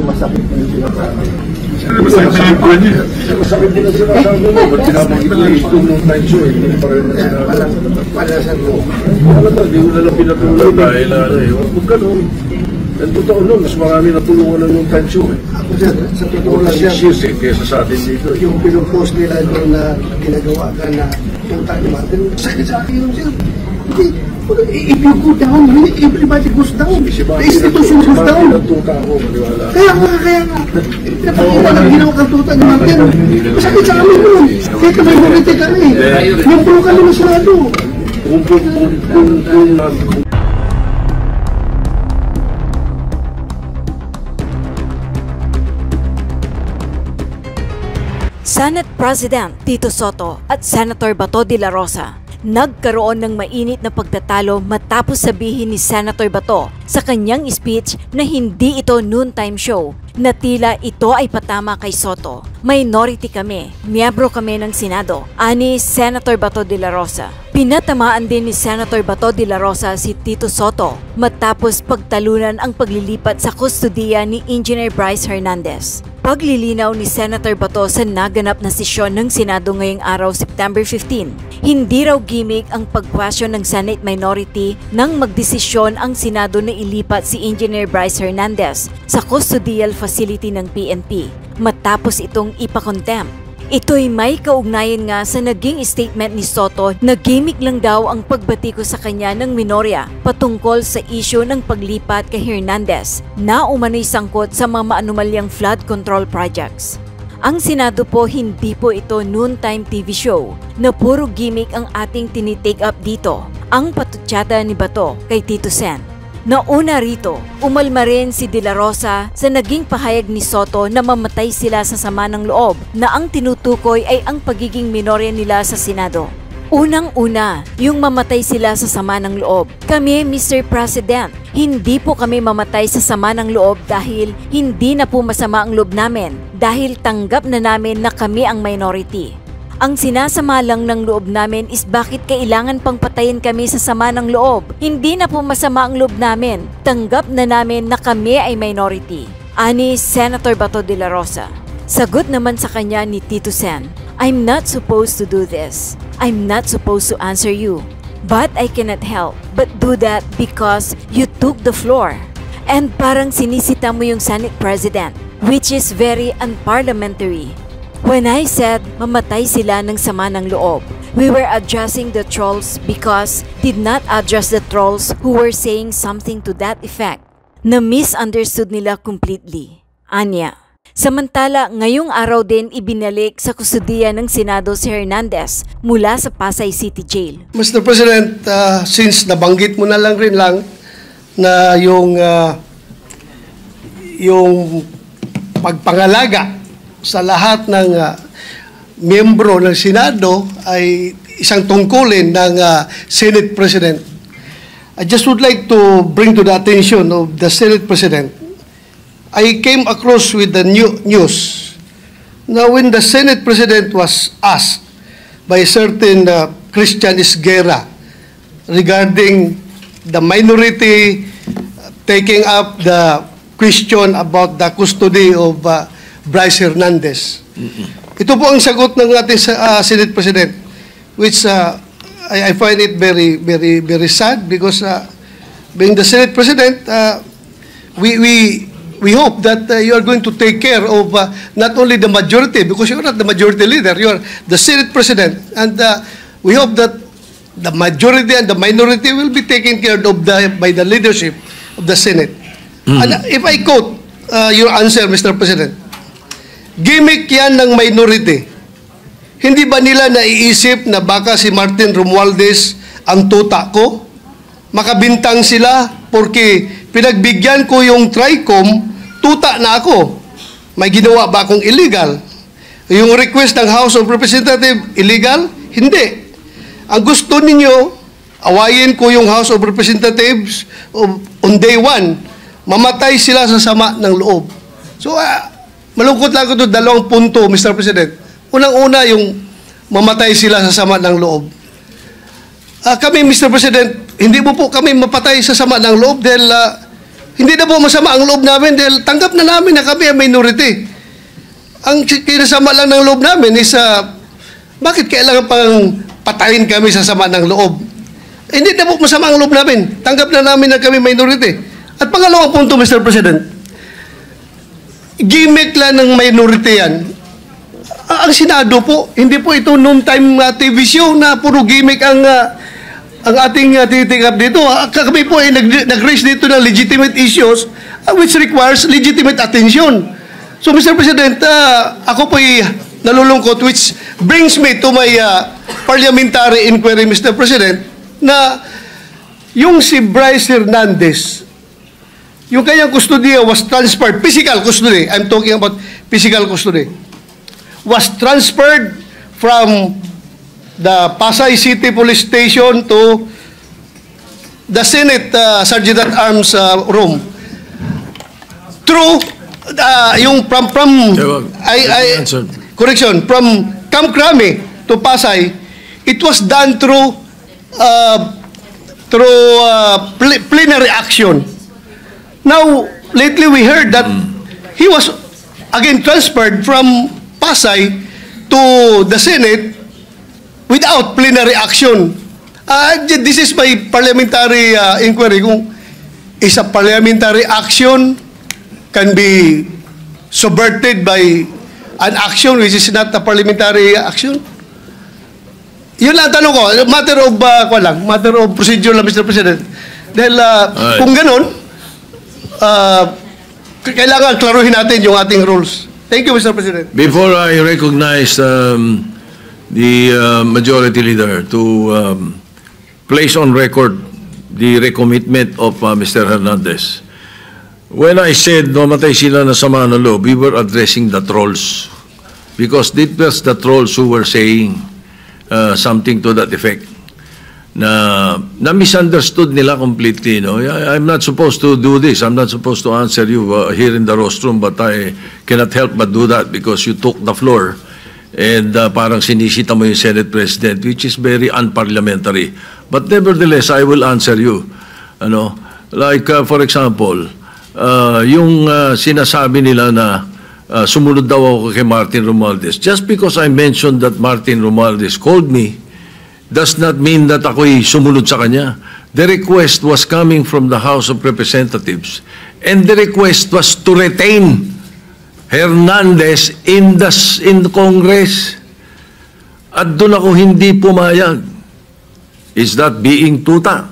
masakit na yung sinasabi. Masakit ko niya. Masakit din ang sinasabi mo. Ba't sinabang ito yung itong nung time show eh. Hindi pa rin na sinasabi. Palasan mo. Ano to, hindi ko na lang pinatulong dahil huwag ganun. Ang totoo nun, mas marami natulungan na nung time show eh. Ako sa totoo lang siya, kesa sa atin dito. yung pinupost nila doon na ginagawa ka na punta ni Martin, sakit sa akin yun siya. Hindi, if you go down, everybody goes down. The institution goes down. Kaya nga. Napakita lang ginawa kang tuta ni Martin. Sakit sa amin yun. Kaya kamay bumiti kami. Membro kami na Senado. Senate President Tito Soto at Senator Bato de la Rosa nagkaroon ng mainit na pagtatalo matapos sabihin ni Senator Bato sa kanyang speech na hindi ito noontime show, na tila ito ay patama kay Soto. Minority kami, miyembro kami ng Senado, ani Senator Bato de la Rosa. Pinatamaan din ni Senator Bato de la Rosa si Tito Soto matapos pagtalunan ang paglilipat sa kustudiya ni Engineer Bryce Hernandez. Paglilinaw ni Senator Bato sa naganap na sesyon ng Senado ngayong araw September 15, hindi raw gimmick ang pag-question ng Senate minority nang magdesisyon ang Senado na ilipat si Engineer Bryce Hernandez sa custodial facility ng PNP matapos itong ipakontempt. Ito'y may kaugnayan nga sa naging statement ni Soto na gimmick lang daw ang pagbatiko sa kanya ng minorya patungkol sa isyu ng paglipat kay Hernandez na umano'y sangkot sa mga maanumalyang flood control projects. Ang Senado po, hindi po ito noontime TV show na puro gimmick ang ating tinitake up dito. Ang patutsada ni Bato kay Tito Sen. Nauna rito, umalma rin si De La Rosa sa naging pahayag ni Soto na mamatay sila sa sama ng loob na ang tinutukoy ay ang pagiging minorya nila sa Senado. Unang-una, yung mamatay sila sa sama ng loob. Kami, Mr. President, hindi po kami mamatay sa sama ng loob dahil hindi na po masama ang loob namin, dahil tanggap na namin na kami ang minority. Ang sinasama lang ng loob namin is bakit kailangan pang patayin kami sa sama ng loob. Hindi na po masama ang loob namin. Tanggap na namin na kami ay minority. Ani Senator Bato de la Rosa. Sagot naman sa kanya ni Tito Sen, I'm not supposed to do this. I'm not supposed to answer you. But I cannot help but do that because you took the floor. And parang sinisita mo yung Senate President, which is very unparliamentary. When I said mamatay sila ng sama ng loob, we were addressing the trolls because did not address the trolls who were saying something to that effect na misunderstood nila completely. Anya. Samantala, ngayong araw din ibinalik sa kustudiya ng Senado si Hernandez mula sa Pasay City Jail. Mr. President, since nabanggit mo na lang rin na yung pagpangalaga sa lahat ng miyembro ng Senado ay isang tungkulin ng Senate President. I just would like to bring to the attention of the Senate President. I came across with the news. Now, when the Senate President was asked by a certain Christian Esguerra regarding the minority taking up the question about the custody of Bryce Hernandez. Ito po ang sagot ng ating Senate President, which I find it very sad because being the Senate President, we hope that you are going to take care of not only the majority, because you are not the majority leader, you are the Senate President, and we hope that the majority and the minority will be taken care of by the leadership of the Senate. And if I quote your answer, Mr. President, gimmick yan ng minority. Hindi ba nila naiisip na baka si Martin Romualdez ang tuta ko? Makabintang sila porque pinagbigyan ko yung TRICOM, tuta na ako. May ginawa ba akong illegal? Yung request ng House of Representatives, illegal? Hindi. Ang gusto ninyo, awayin ko yung House of Representatives on day one. Mamatay sila sa sama ng loob. So, malungkot lang ko ito, dalawang punto, Mr. President. Unang-una, yung mamatay sila sa sama ng loob. Kami, Mr. President, hindi mo po kami mapatay sa sama ng loob dahil Hindi na po masama ang loob namin dahil tanggap na namin na kami ang minority. Ang kinasama lang ng loob namin is bakit kailangan pang patayin kami sa sama ng loob? Hindi na po masama ang loob namin. Tanggap na namin na kami minority. At pangalawang punto, Mr. President, gimmick lang ng minority yan. Ang Senado po, hindi po ito noon time TV show na puro gimmick ang ating titikap dito. Kami po ay nag-raise dito ng legitimate issues which requires legitimate attention. So, Mr. President, ako po ay nalulungkot, which brings me to my parliamentary inquiry, Mr. President, na yung si Bryce Hernandez, yung kanyang custody was transferred, physical custody, I'm talking about physical custody, was transferred from the Pasay City Police Station to the Senate Sergeant at Arms room. Through yung from correction, from Camp Crame to Pasay, it was done through plenary action. Now, lately we heard that he was again transferred from Pasay to the Senate without plenary action. This is my parliamentary inquiry. Kung is a parliamentary action can be subverted by an action which is not a parliamentary action? Yun lang tanong ko. Matter of procedure lang, Mr. President. Dahil kung ganun, kailangan klaruhin natin yung ating rules. Thank you, Mr. President. Before I recognize the majority leader to place on record the recommitment of Mr. Hernandez, when I said namatay sila na sama ng loob, we were addressing the trolls because it was the trolls who were saying something to that effect. Na misunderstood nila completely. No? I'm not supposed to do this. I'm not supposed to answer you here in the rostrum, but I cannot help but do that because you took the floor and parang sinisita mo yung Senate President, which is very unparliamentary. But nevertheless, I will answer you. Ano? Like, for example, yung sinasabi nila na sumunod daw ako kay Martin Romualdez. Just because I mentioned that Martin Romualdez called me, does not mean that ako'y sumunod sa kanya. The request was coming from the House of Representatives. And the request was to retain Hernandez in the Congress. At doon ako hindi pumayag. Is that being tuta?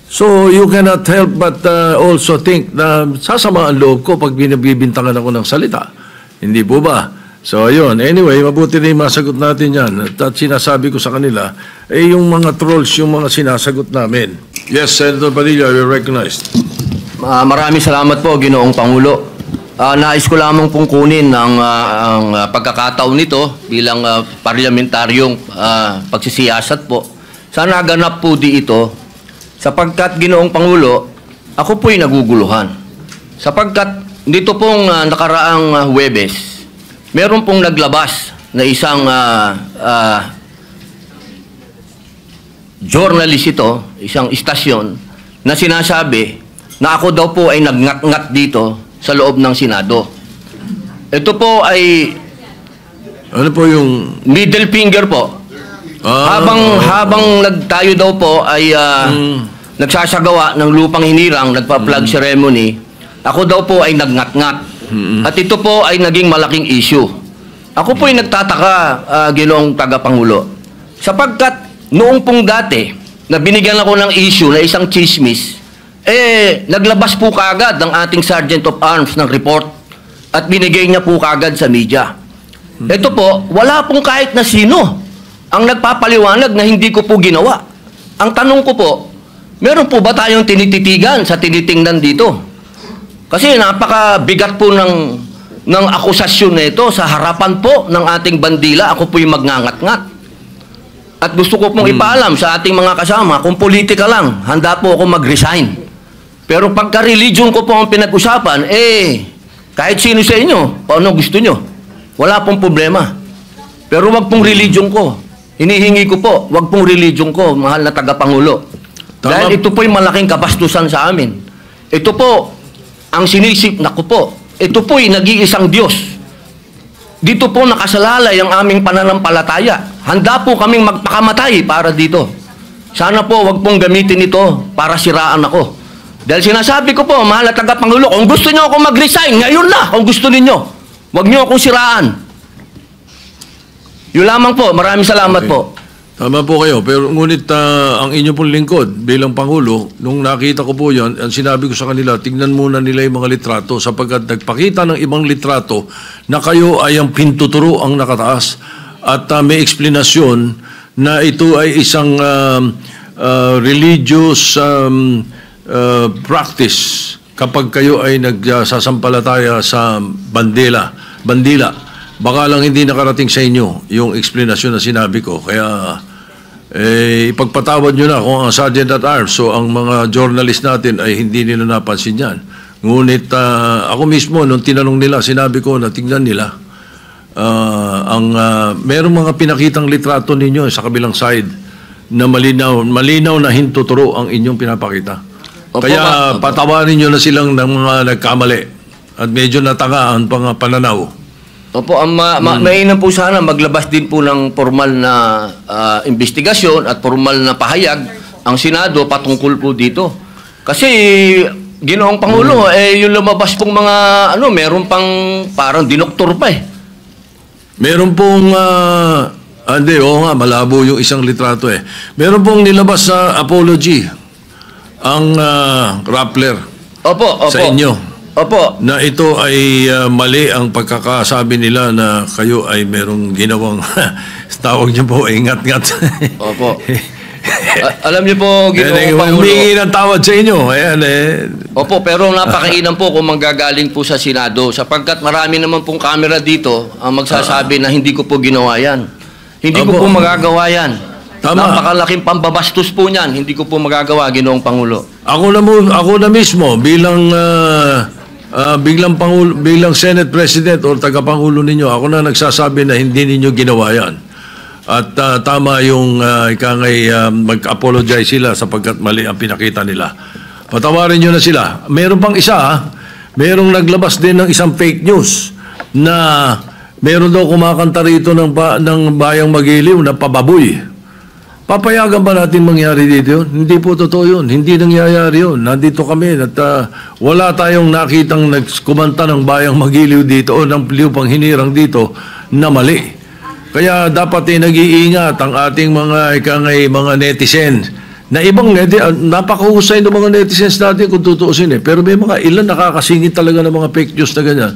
So you cannot help but also think na sasama ang loob ko pag binibintangan ako ng salita. Hindi po ba? So, ayun. Anyway, mabuti na yung masagot natin yan. At sinasabi ko sa kanila, yung mga trolls, yung mga sinasagot namin. Yes, Senator Padilla, you're recognized. Maraming salamat po, Ginoong Pangulo. Nais ko lamang pong kunin ang pagkakataon nito bilang parlamentaryong pagsisiyasat po. Sana ganap po di ito, sapagkat, Ginoong Pangulo, ako po'y naguguluhan. Sapagkat, dito pong nakaraang Huwebes, meron pong naglabas na isang journalist ito, isang istasyon, na sinasabi na ako daw po ay nagngat-ngat dito sa loob ng Senado. Ito po ay ano po yung middle finger po. Habang tayo daw po ay nagsasagawa ng lupang hinirang, nagpa-flag ceremony, ako daw po ay nagngat-ngat. At ito po ay naging malaking issue. Ako po ay nagtataka, Ginoong Tagapangulo, sapagkat noong pong dati na binigyan ako ng issue na isang chismis, naglabas po kaagad ng ating Sergeant of Arms ng report at binigay niya po kaagad sa media. Ito po, wala pong kahit na sino ang nagpapaliwanag na hindi ko po ginawa. Ang tanong ko po, meron po ba tayong tinititigan sa tinitingnan dito? Kasi napakabigat po ng akusasyon na ito sa harapan po ng ating bandila. Ako po yung magngangat-ngat. At gusto ko pong ipaalam sa ating mga kasama, kung politika lang, handa po ako mag-resign. Pero pagka religion ko po ang pinag-usapan, kahit sino sa inyo, paano gusto nyo, wala pong problema. Pero wag pong religion ko. Hinihingi ko po, wag pong religion ko, mahal na tagapangulo. Dahil ito po yung malaking kabastusan sa amin. Ito po, ang sinisip, naku po, ito po'y nag-iisang Diyos. Dito po nakasalalay ang aming pananampalataya. Handa po kaming magpakamatay para dito. Sana po wag pong gamitin ito para siraan ako. Dahil sinasabi ko po, mahal na tagapangulo, kung gusto niyo ako mag-resign, ngayon na, kung gusto ninyo. Wag niyo akong siraan. Yun lamang po. Maraming salamat po. Tama po kayo, pero ngunit ang inyo pong lingkod bilang Pangulo, nung nakita ko po yan, ang sinabi ko sa kanila, tignan muna nila yung mga litrato sapagkat nagpakita ng ibang litrato na kayo ay ang pintuturo ang nakataas at may eksplanasyon na ito ay isang religious practice kapag kayo ay nagsasampalataya sa bandila. Baka lang hindi nakarating sa inyo yung explanation na sinabi ko. Kaya ipagpatawad nyo na kung ang Sergeant at Arms, so ang mga journalist natin ay hindi nila napansin yan. Ngunit ako mismo, nung tinanong nila, sinabi ko na tingnan nila. Merong mga pinakitang litrato ninyo sa kabilang side na malinaw na hintuturo ang inyong pinapakita. Opo, Kaya patawarin nyo na silang ng mga nagkamali at medyo natanga ang pananaw. Opo, mainam po sana maglabas din po ng formal na investigasyon at formal na pahayag ang Senado patungkol po dito. Kasi, Ginoong Pangulo, yung lumabas pong mga, meron pang parang dinoktor pa eh. Meron pong, malabo yung isang litrato eh. Meron pong nilabas sa apology ang Rappler Opo. sa inyo. Opo. Na ito ay mali ang pagkakasabi nila na kayo ay merong ginawang tawag niyo po, ingat-ngat. Opo. Alam niyo po, Ginoong Pangulo. Humingi ng tawad sa inyo. Ayan Opo, pero napakainam po kung manggagaling po sa Senado sapagkat marami naman pong camera dito ang magsasabi na hindi ko po ginawa yan. Hindi ko po magagawa yan. Tama. Napakalaking pambabastos po niyan. Hindi ko po magagawa, Ginoong Pangulo. Ako na mismo bilang bilang Senate President o tagapangulo ninyo, ako na nagsasabi na hindi ninyo ginawa yan. At tama yung mag-apologize sila sapagkat mali ang pinakita nila. Patawarin nyo na sila. Meron pang isa, merong naglabas din ng isang fake news na meron daw kumakanta rito ng Bayang Magiliw na pababoy. Papayagan ba natin mangyari dito yun? Hindi po totoo yun. Hindi nangyayari yun. Nandito kami at wala tayong nakitang nagkumanta ng Bayang Magiliw dito o ng Lupang Hinirang dito na mali. Kaya dapat nag-iingat ang ating mga netizen na ibang napakahusay ng mga netizens natin kung tutuusin eh. Pero may mga ilan nakakasingit talaga ng mga fake news na ganyan.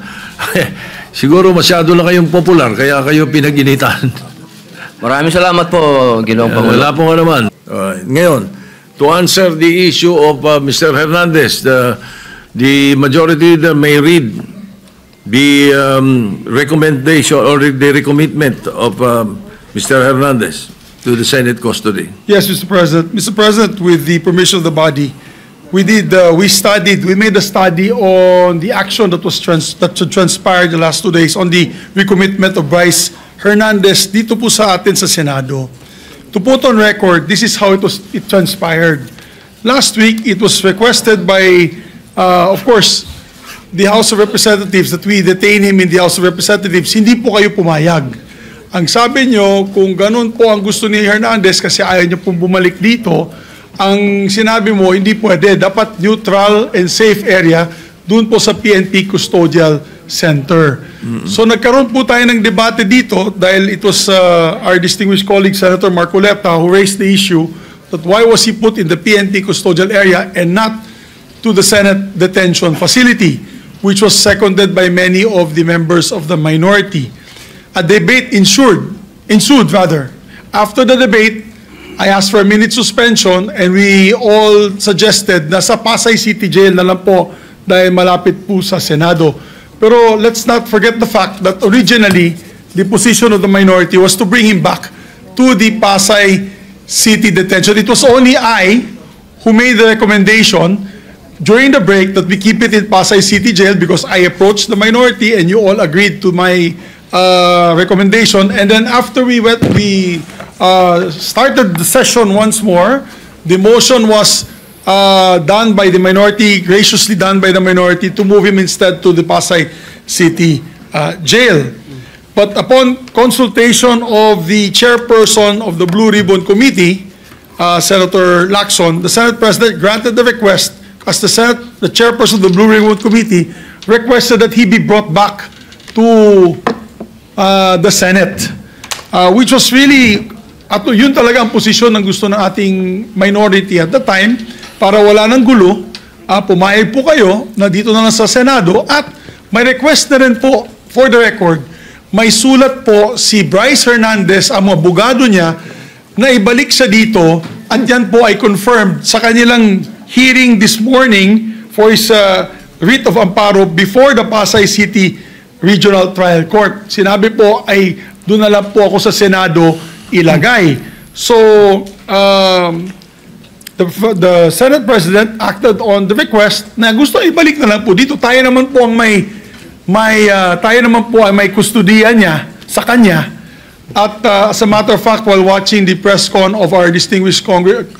Siguro masyado lang kayong popular kaya kayo pinag-initan. Maraming salamat po, Ginoong Pangulo. Wala po nga naman. Ngayon, to answer the issue of Mr. Hernandez, the majority may read the recommendation or the recommitment of Mr. Hernandez to the Senate custody. Yes, Mr. President. Mr. President, with the permission of the body, we made a study on the action that transpired the last 2 days on the recommitment of Vice Hernandez dito po sa atin sa Senado. To put on record, this is how it transpired. Last week, it was requested by, of course, the House of Representatives that we detain him in the House of Representatives. Hindi po kayo pumayag. Ang sabi nyo, kung ganun po ang gusto ni Hernandez kasi ayaw niyo pong bumalik dito, ang sinabi mo, hindi pwede. Dapat neutral and safe area doon po sa PNP Custodial Center. So nagkaroon po tayo ng debate dito dahil it was our distinguished colleague Senator Marcoleta who raised the issue that why was he put in the PNP Custodial area and not to the Senate Detention Facility, which was seconded by many of the members of the minority. A debate ensued. After the debate, I asked for a minute suspension and we all suggested na sa Pasay City Jail na lang po dahil malapit po sa Senado. Pero let's not forget the fact that originally, the position of the minority was to bring him back to the Pasay City Detention. It was only I who made the recommendation during the break that we keep it in Pasay City Jail because I approached the minority and you all agreed to my recommendation. And then after we started the session once more, the motion was done by the minority, graciously done by the minority, to move him instead to the Pasay City jail. But upon consultation of the chairperson of the Blue Ribbon Committee, Senator Lacson, the Senate President granted the request as the chairperson of the Blue Ribbon Committee requested that he be brought back to the Senate, which was really, yun talaga ang posisyon ng gusto ng ating minority at the time, para wala ng gulo, pumayag po kayo na dito na lang sa Senado, at may request na rin po, for the record, may sulat po si Bryce Hernandez, ang mga abogado niya, na ibalik siya dito, at yan po ay confirmed sa kanilang hearing this morning for his writ of amparo before the Pasay City Regional Trial Court. Sinabi po ay doon na lang po ako sa Senado ilagay. So, the Senate President acted on the request na gusto ibalik na lang po dito. Tayo naman po ang tayo naman po ay may kustudiya niya sa kanya. At as a matter of fact, while watching the press con of our distinguished colleague,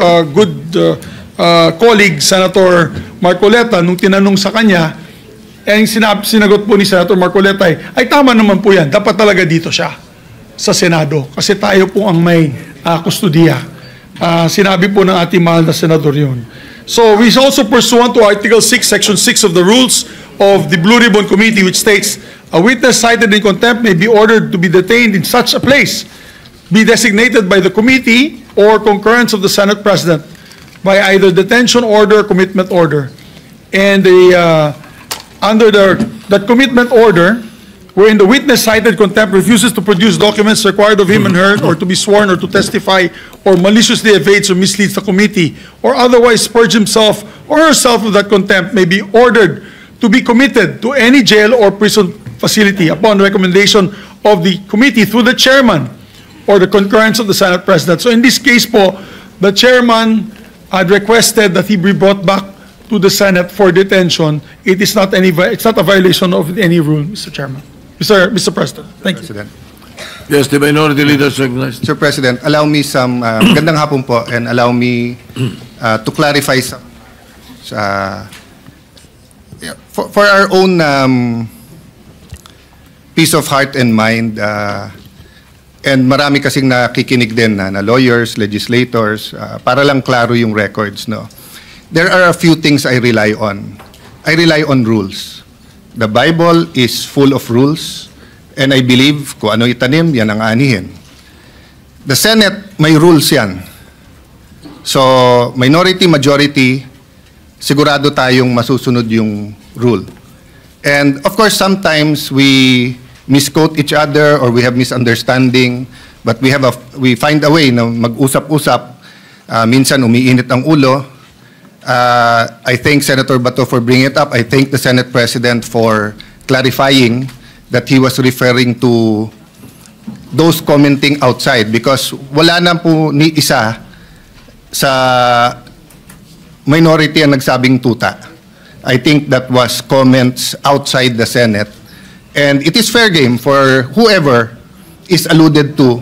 Senator Marcoleta, nung tinanong sa kanya, sinagot po ni Senator Marcoleta ay tama naman po yan, dapat talaga dito siya sa Senado kasi tayo po ang may kustudiya. Sinabi po ng ating mahal na senador yun. So we also pursuant to Article 6, Section 6 of the rules of the Blue Ribbon Committee, which states, a witness cited in contempt may be ordered to be detained in such a place, be designated by the committee or concurrence of the Senate President by either detention order or commitment order. And under that commitment order, wherein the witness cited contempt refuses to produce documents required of him and her, or to be sworn or to testify, or maliciously evades or misleads the committee, or otherwise purge himself or herself of that contempt, may be ordered to be committed to any jail or prison facility upon recommendation of the committee through the chairman or the concurrence of the Senate President. So in this case po, the chairman had requested that he be brought back to the Senate for detention. It's not a violation of any rule, Mr. Chairman. Mr. President, thank you. President. Yes, the minority leader recognized. Sir President, allow me some, magandang hapon po, and allow me to clarify some, for our own peace of heart and mind, and marami kasing nakikinig din na lawyers, legislators, para lang klaro yung records, no? There are a few things I rely on. I rely on rules. The Bible is full of rules, and I believe kung ano itanim, yan ang anihin. The Senate, may rules yan. So, minority, majority, sigurado tayong masusunod yung rule. And of course, sometimes we misquote each other or we have misunderstanding, but we find a way na mag-usap-usap. Minsan umiinit ang ulo. I thank Senator Bato for bringing it up. I thank the Senate President for clarifying that he was referring to those commenting outside, because wala na po ni isa sa minority ang nagsabing tuta. I think that was comments outside the Senate. And it is fair game for whoever is alluded to.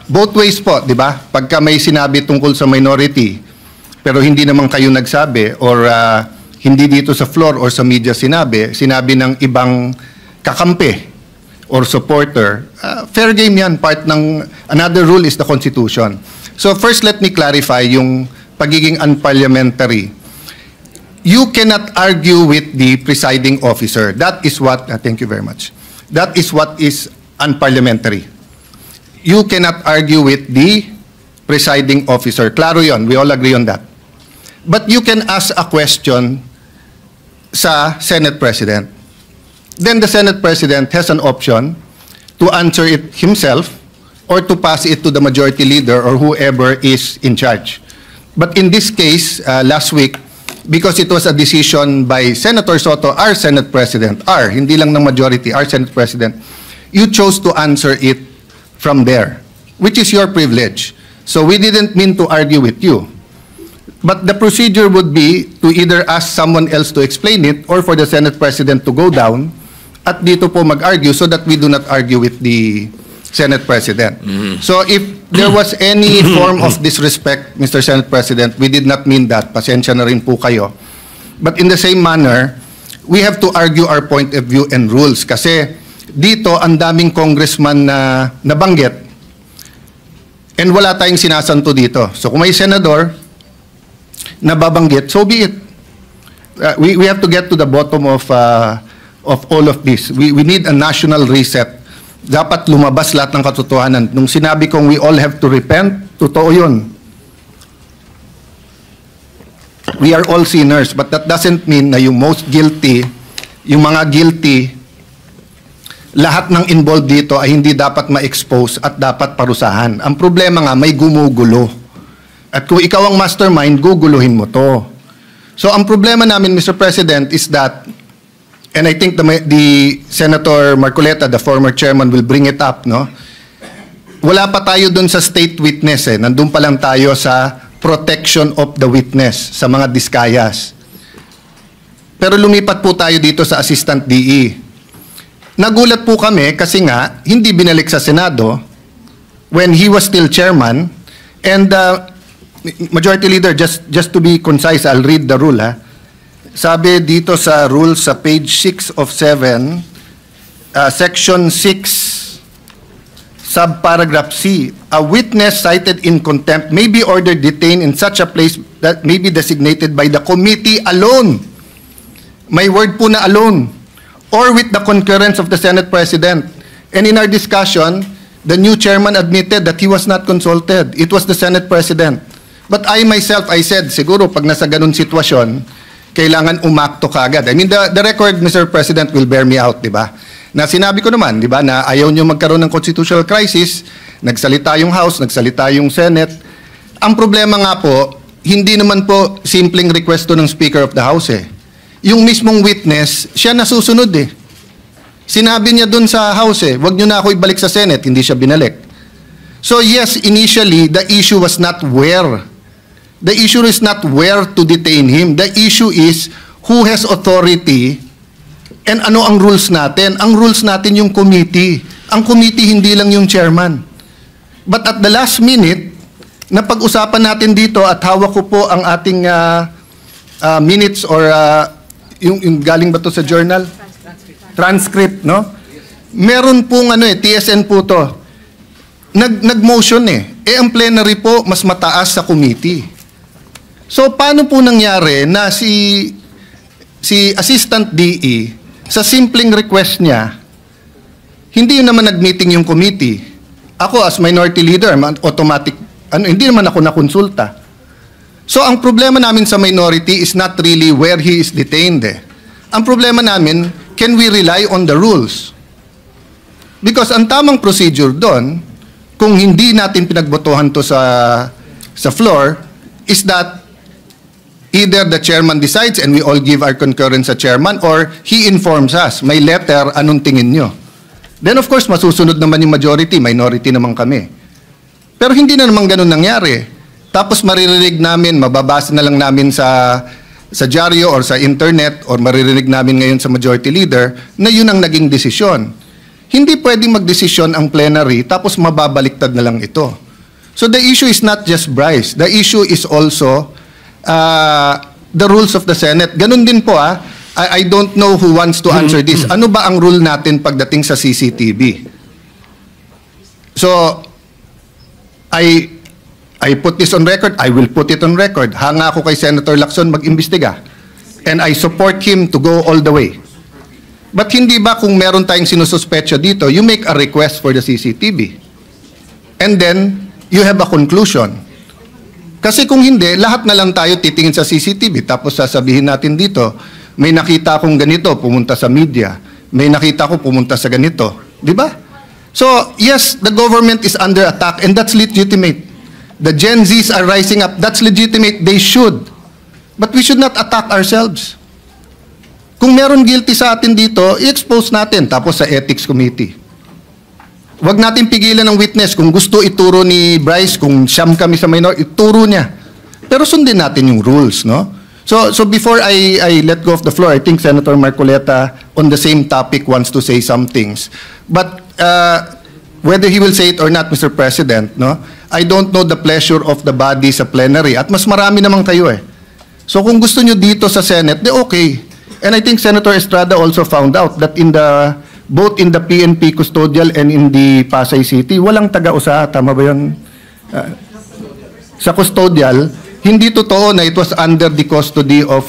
Both ways po, di ba? Pagka may sinabi tungkol sa minority, pero hindi naman kayo nagsabi, or hindi dito sa floor or sa media sinabi ng ibang kakampi or supporter, fair game yan. Part ng, another rule is the Constitution. So first, let me clarify yung pagiging unparliamentary. You cannot argue with the presiding officer. That is what, thank you very much. That is what is unparliamentary. You cannot argue with the presiding officer. Klaro yon, we all agree on that. But you can ask a question sa Senate President. Then the Senate President has an option to answer it himself or to pass it to the majority leader or whoever is in charge. But in this case, last week, because it was a decision by Senator Soto, our Senate President, hindi lang ng majority, our Senate President, you chose to answer it from there, which is your privilege. So we didn't mean to argue with you. But the procedure would be to either ask someone else to explain it or for the Senate President to go down at dito po mag-argue so that we do not argue with the Senate President. So if there was any form of disrespect, Mr. Senate President, we did not mean that. Pasensya na rin po kayo. But in the same manner, we have to argue our point of view and rules. Kasi dito, ang daming congressman na nabanggit and wala tayong sinasanto dito. So kung may senador na babanggit, so be it. We have to get to the bottom of all of this. We need a national reset. Dapat lumabas lahat ng katotohanan. Nung sinabi kong we all have to repent, totoo yun. We are all sinners, but that doesn't mean na yung most guilty, yung mga guilty, lahat ng involved dito ay hindi dapat ma-expose at dapat parusahan. Ang problema nga, may gumugulo. At kung ikaw ang mastermind, guguluhin mo to. So ang problema namin, Mr. President, is that, and I think the Senator Marcoleta, the former chairman, will bring it up, no? Wala pa tayo dun sa state witness, eh. Nandun pa lang tayo sa protection of the witness, sa mga diskayas. Pero lumipat po tayo dito sa Assistant DE. Nagulat po kami kasi nga, hindi binalik sa Senado when he was still chairman. And Majority Leader, just to be concise, I'll read the rule, ha? Sabi dito sa rule sa page 6 of 7, section 6, subparagraph C, a witness cited in contempt may be ordered detained in such a place that may be designated by the committee alone. May word po na alone. Or with the concurrence of the Senate President. And in our discussion, the new chairman admitted that he was not consulted. It was the Senate President. But I myself, I said, siguro pag nasa ganun sitwasyon, kailangan umakto kaagad. I mean, the record, Mr. President, will bear me out, di ba? Na sinabi ko naman, di ba, na ayaw nyo magkaroon ng constitutional crisis, nagsalita yung House, nagsalita yung Senate. Ang problema nga po, hindi naman po simpleng request to ng Speaker of the House, eh. Yung mismong witness, siya nasusunod, eh. Sinabi niya dun sa House, eh, wag nyo na ako ibalik sa Senate, hindi siya binalik. So yes, initially, the issue was not where. The issue is not where to detain him. The issue is who has authority and ano ang rules natin. Ang rules natin yung committee. Ang committee hindi lang yung chairman. But at the last minute, napag-usapan natin dito at hawak ko po ang ating minutes or yung galing ba to sa journal? Transcript, no? Meron pong TSN po to. Nag-motion eh. Ang plenary po mas mataas sa committee. So, paano po nangyari na si Assistant DE, sa simpleng request niya, hindi naman nag-meeting yung committee. Ako, as minority leader, automatic, hindi naman ako nakonsulta. So, ang problema namin sa minority is not really where he is detained. Eh. Ang problema namin, can we rely on the rules? Because ang tamang procedure doon, kung hindi natin pinagbotohan to sa floor, is that either the chairman decides and we all give our concurrence sa chairman or he informs us, may letter, anong tingin nyo? Then of course, masusunod naman yung majority, minority naman kami. Pero hindi na naman ganun nangyari. Tapos maririnig namin, mababasa na lang namin sa dyaryo or sa internet or maririnig namin ngayon sa majority leader na yun ang naging desisyon. Hindi pwedeng magdesisyon ang plenary tapos mababaliktad na lang ito. So the issue is not just Bryce. The issue is also the rules of the Senate. Ganun din po I don't know who wants to answer this. Ano ba ang rule natin pagdating sa CCTV? So, I put this on record. I will put it on record. Hanga ako kay Senator Lacson mag-imbestiga. And I support him to go all the way. But hindi ba kung meron tayong sinususpetsa dito, you make a request for the CCTV. And then, you have a conclusion. Kasi kung hindi, lahat na lang tayo titingin sa CCTV tapos sasabihin natin dito, may nakita akong ganito, pumunta sa media. May nakita ko, pumunta sa ganito. Di ba? So, yes, the government is under attack and that's legitimate. The Gen Zs are rising up. That's legitimate. They should. But we should not attack ourselves. Kung meron guilty sa atin dito, i-expose natin tapos sa Ethics Committee. Huwag natin pigilan ng witness. Kung gusto ituro ni Bryce, kung siyam kami sa minor, ituro niya. Pero sundin natin yung rules, no? So before I let go of the floor, I think Senator Marcoleta on the same topic wants to say some things. But whether he will say it or not, Mr. President, no? I don't know the pleasure of the body sa plenary. At mas marami naman kayo eh. So kung gusto nyo dito sa Senate, di okay. And I think Senator Estrada also found out that both in the PNP custodial and in the Pasay City, walang taga-USAA. Tama ba yun? Sa custodial, hindi totoo na it was under the custody of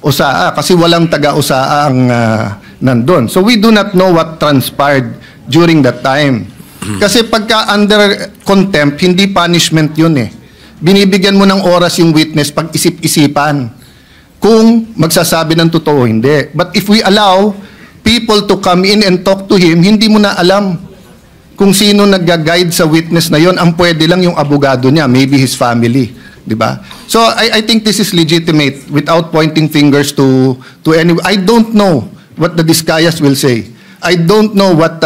USAA kasi walang taga-USAA ang nandun. So we do not know what transpired during that time. Kasi pagka under contempt, hindi punishment yun eh. Binibigyan mo ng oras yung witness pag isip-isipan kung magsasabi ng totoo hindi. But if we allow people to come in and talk to him, hindi mo na alam kung sino nag-guide sa witness na yon. Ang pwede lang yung abogado niya, maybe his family, di ba? So I think this is legitimate without pointing fingers to anyone. I don't know what the Discayas will say. I don't know what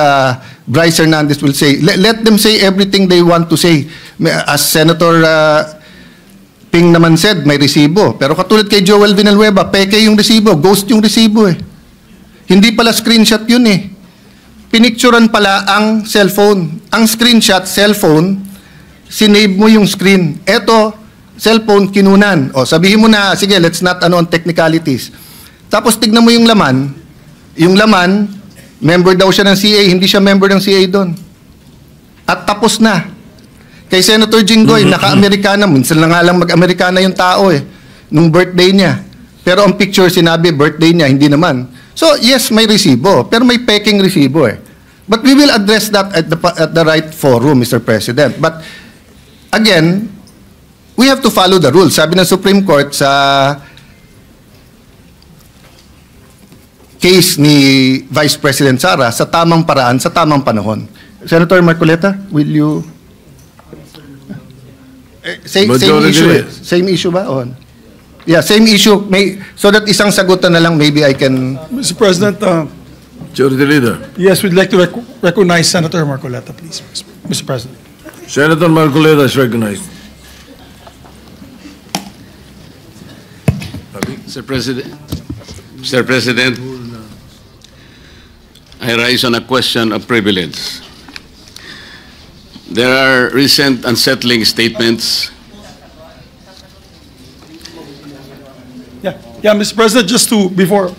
Bryce Hernandez will say. Let them say everything they want to say. As Senator Ping naman said, may resibo. Pero katulad kay Joel Villanueva, peke yung resibo, ghost yung resibo eh. Hindi pala screenshot yun eh. Pinicturan pala ang cellphone. Ang screenshot, cellphone, sinave mo yung screen. Eto, cellphone, kinunan. O, sabihin mo na, sige, let's not on technicalities. Tapos tignan mo yung laman. Yung laman, member daw siya ng CA, hindi siya member ng CA doon. At tapos na. Kay Senator Jinggoy, naka-Amerikana, minsan lang nga lang mag-Amerikana yung tao eh, nung birthday niya. Pero ang picture sinabi, birthday niya, hindi naman. So, yes, may resibo, pero may peking resibo eh. But we will address that at the right forum, Mr. President. But, again, we have to follow the rules. Sabi ng Supreme Court sa case ni Vice President Sara, sa tamang paraan, sa tamang panahon. Senator Marcoleta, will you... Same issue. Same issue ba? Yeah, same issue. So that isang sagutan na lang, maybe I can... Mr. President, Majority Leader. yes, we'd like to recognize Senator Marcoleta, please, Mr. President. Senator Marcoleta is recognized. Mr. President, I rise on a question of privilege. There are recent unsettling statements. Yeah, Mr. President, just to, before,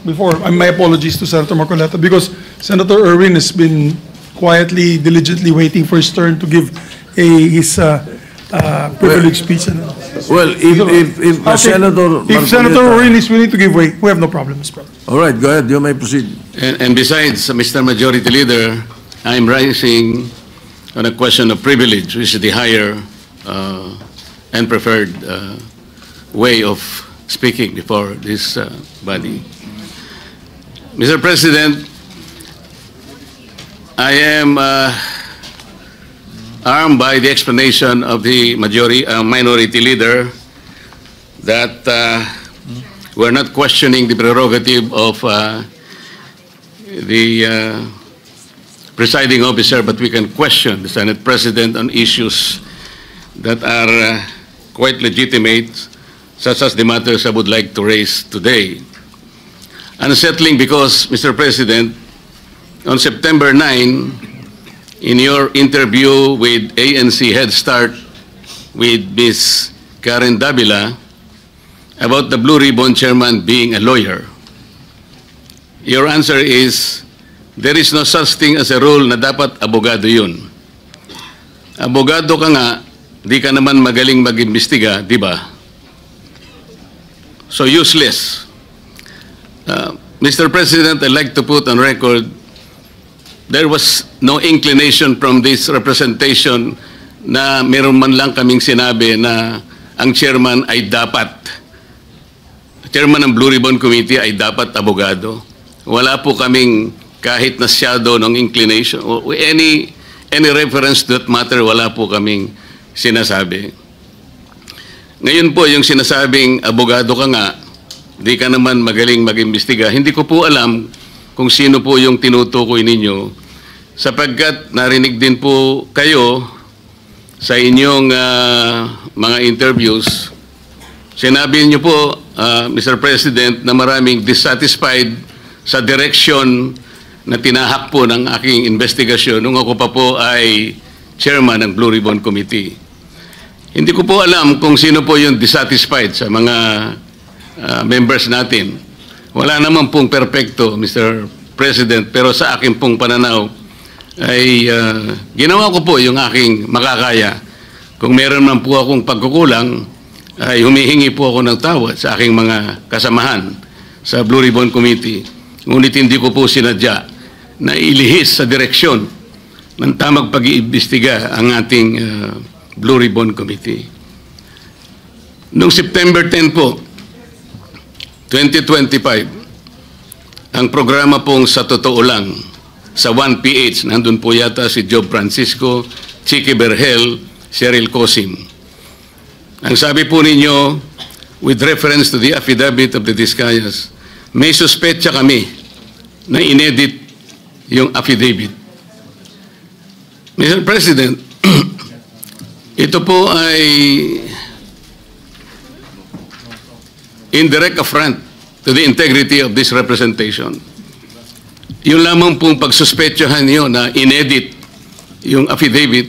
my apologies to Senator Marcoleta, because Senator Erwin has been quietly, diligently waiting for his turn to give his privileged speech. Well, if Senator If Senator Marcoleta- Erwin is willing to give way, we have no problem, Mr. President. All right, go ahead. You may proceed. And besides, Mr. Majority Leader, I'm rising on a question of privilege, which is the higher and preferred way of speaking before this body. Mr. President, I am armed by the explanation of the minority leader that we're not questioning the prerogative of the presiding officer, but we can question the Senate President on issues that are quite legitimate, such as the matters I would like to raise today. Unsettling because, Mr. President, on September 9, in your interview with ANC Head Start with Ms. Karen Davila about the Blue Ribbon Chairman being a lawyer, your answer is, there is no such thing as a rule na dapat abogado yun. Abogado ka nga, di ka naman magaling mag-imbestiga, di ba? So useless. Mr. President, I'd like to put on record, there was no inclination from this representation na meron man lang kaming sinabi na ang chairman ay dapat, chairman ng Blue Ribbon Committee ay dapat abogado. Wala po kaming kahit na shadow ng inclination. Any reference to that matter, wala po kaming sinasabi. Ngayon po, yung sinasabing abogado ka nga, di ka naman magaling mag-imbestiga, hindi ko po alam kung sino po yung tinutukoy ninyo, sapagkat narinig din po kayo sa inyong mga interviews. Sinabi niyo po, Mr. President, na maraming dissatisfied sa direction na tinahak po ng aking investigasyon nung ako pa po ay chairman ng Blue Ribbon Committee. Hindi ko po alam kung sino po yung dissatisfied sa mga members natin. Wala naman pong perpekto, Mr. President, pero sa akin pong pananaw ay ginawa ko po yung aking makakaya. Kung meron man po akong pagkukulang, ay humihingi po ako ng tawad sa aking mga kasamahan sa Blue Ribbon Committee. Ngunit hindi ko po sinadya na ilihis sa direksyon ng tamang pag-iimbestiga ang ating Blue Ribbon Committee. Noong September 10 po, 2025, ang programa pong Sa Totoo Lang, sa 1PH, nandun po yata si Job Francisco, Chicky Berhel, Cheryl Cosim. Ang sabi po ninyo, with reference to the affidavit of the Discayas, may suspetsa kami na inedit yung affidavit. Mr. President, ito po ay indirect affront to the integrity of this representation. Yung lamang pong pagsuspetsahan niyo na inedit yung affidavit,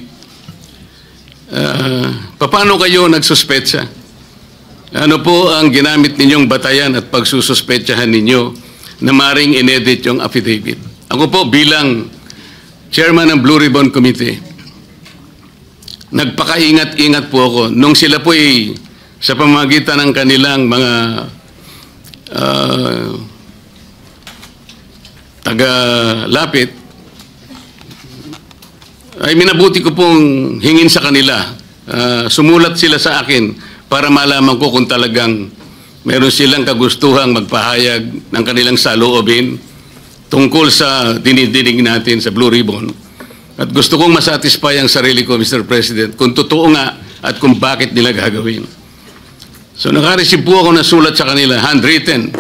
paano kayo nagsuspetsa? Ano po ang ginamit ninyong batayan at pagsususpetsahan ninyo na maring inedit yung affidavit? Ako po bilang chairman ng Blue Ribbon Committee, nagpakaingat-ingat po ako nung sila po ay sa pamamagitan ng kanilang mga taga-lapit, ay minabuti ko pong hingin sa kanila. Sumulat sila sa akin para malaman ko kung talagang meron silang kagustuhang magpahayag ng kanilang saloobin tungkol sa dinidinig natin sa Blue Ribbon. At gusto kong masatisfy ang sarili ko, Mr. President, kung totoo nga at kung bakit nila gagawin. So nakareceive po ako ng sulat sa kanila, handwritten.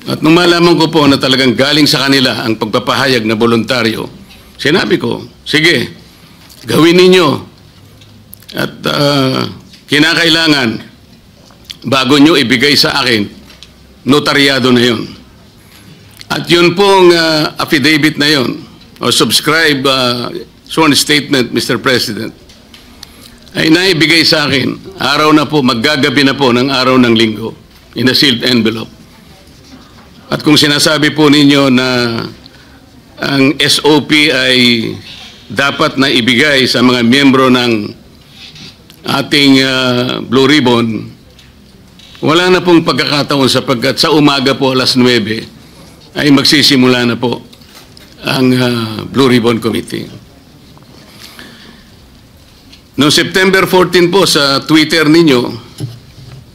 At nung malaman ko po na talagang galing sa kanila ang pagpapahayag na voluntaryo, sinabi ko, sige, gawin ninyo. At kinakailangan, bago nyo ibigay sa akin, notaryado na yun. At yun pong affidavit na yun, o subscribe sworn statement, Mr. President, ay naibigay sa akin, araw na po, maggagabi na po ng araw ng linggo, in a sealed envelope. At kung sinasabi po ninyo na ang SOP ay dapat na ibigay sa mga miyembro ng ating Blue Ribbon, wala na pong pagkakataon sapagkat sa umaga po, alas 9, ay magsisimula na po ang Blue Ribbon Committee. Noong September 14 po sa Twitter ninyo,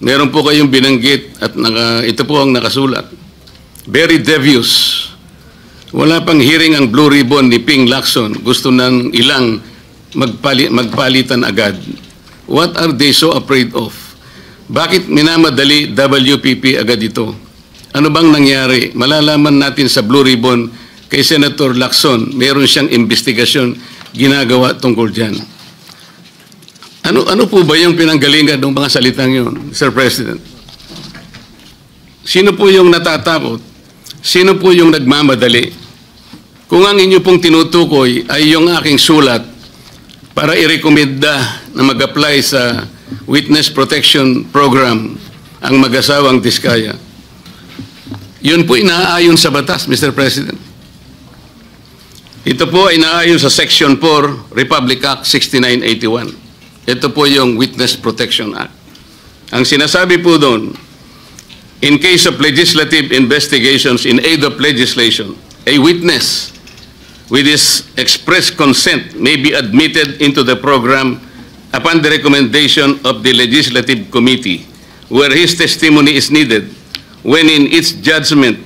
meron po kayong binanggit at ito po ang nakasulat. Very devious. Wala pang hearing ang Blue Ribbon ni Ping Lacson. Gusto ng ilang magpalitan agad. What are they so afraid of? Bakit minamadali WPP agad ito? Ano bang nangyari? Malalaman natin sa Blue Ribbon kay Senator Lacson, meron siyang investigasyon ginagawa tungkol dyan. Ano po ba yung pinanggalingan ng mga salitang yun, Mr. President? Sino po yung natatakot? Sino po yung nagmamadali? Kung ang inyo pong tinutukoy ay yung aking sulat para i-recommenda na mag-apply sa Witness Protection Program ang mag-asawang Diskaya, yun po inaayon sa batas, Mr. President. Ito po ay naayon sa Section 4, Republic Act 6981. Ito po yung Witness Protection Act. Ang sinasabi po doon, in case of legislative investigations in aid of legislation, a witness with his express consent may be admitted into the program upon the recommendation of the Legislative Committee where his testimony is needed when in its judgment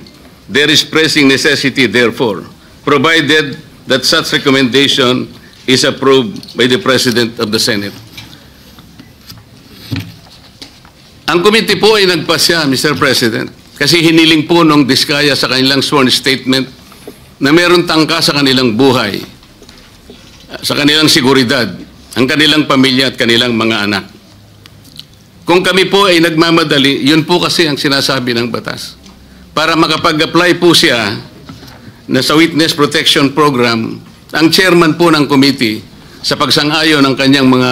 there is pressing necessity therefore, provided that such recommendation is approved by the President of the Senate. Ang committee po ay nagpasya, Mr. President, kasi hiniling po ng Diskaya sa kanilang sworn statement na meron tangka sa kanilang buhay, sa kanilang seguridad, ang kanilang pamilya at kanilang mga anak. Kung kami po ay nagmamadali, yun po kasi ang sinasabi ng batas. Para makapag-apply po siya na sa Witness Protection Program, ang chairman po ng committee sa pagsang-ayon ng kanyang mga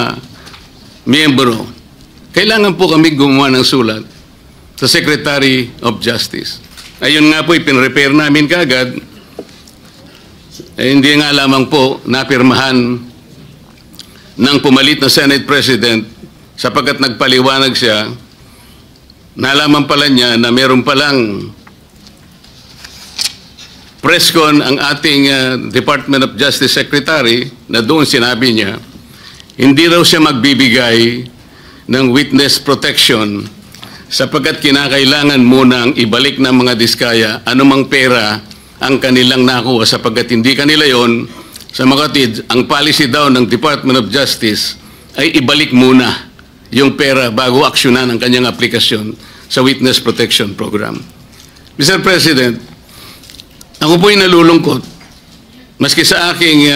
miyembro, kailangan po kami gumawa ng sulat sa Secretary of Justice. Ayun nga po, ipinrepair namin kaagad. Hindi nga lamang po napirmahan ng pumalit na Senate President sapagkat nagpaliwanag siya, nalaman pala niya na meron palang press con ang ating Department of Justice Secretary na doon sinabi niya, hindi raw siya magbibigay ng witness protection sapagkat kinakailangan munang ibalik ng mga diskaya anumang pera ang kanilang nakuha sapagkat hindi kanila yon. Sa mga kapatid, ang policy daw ng Department of Justice ay ibalik muna yung pera bago aksyonan ang kanyang aplikasyon sa Witness Protection Program. Mr. President, ako po'y nalulungkot. Maski sa aking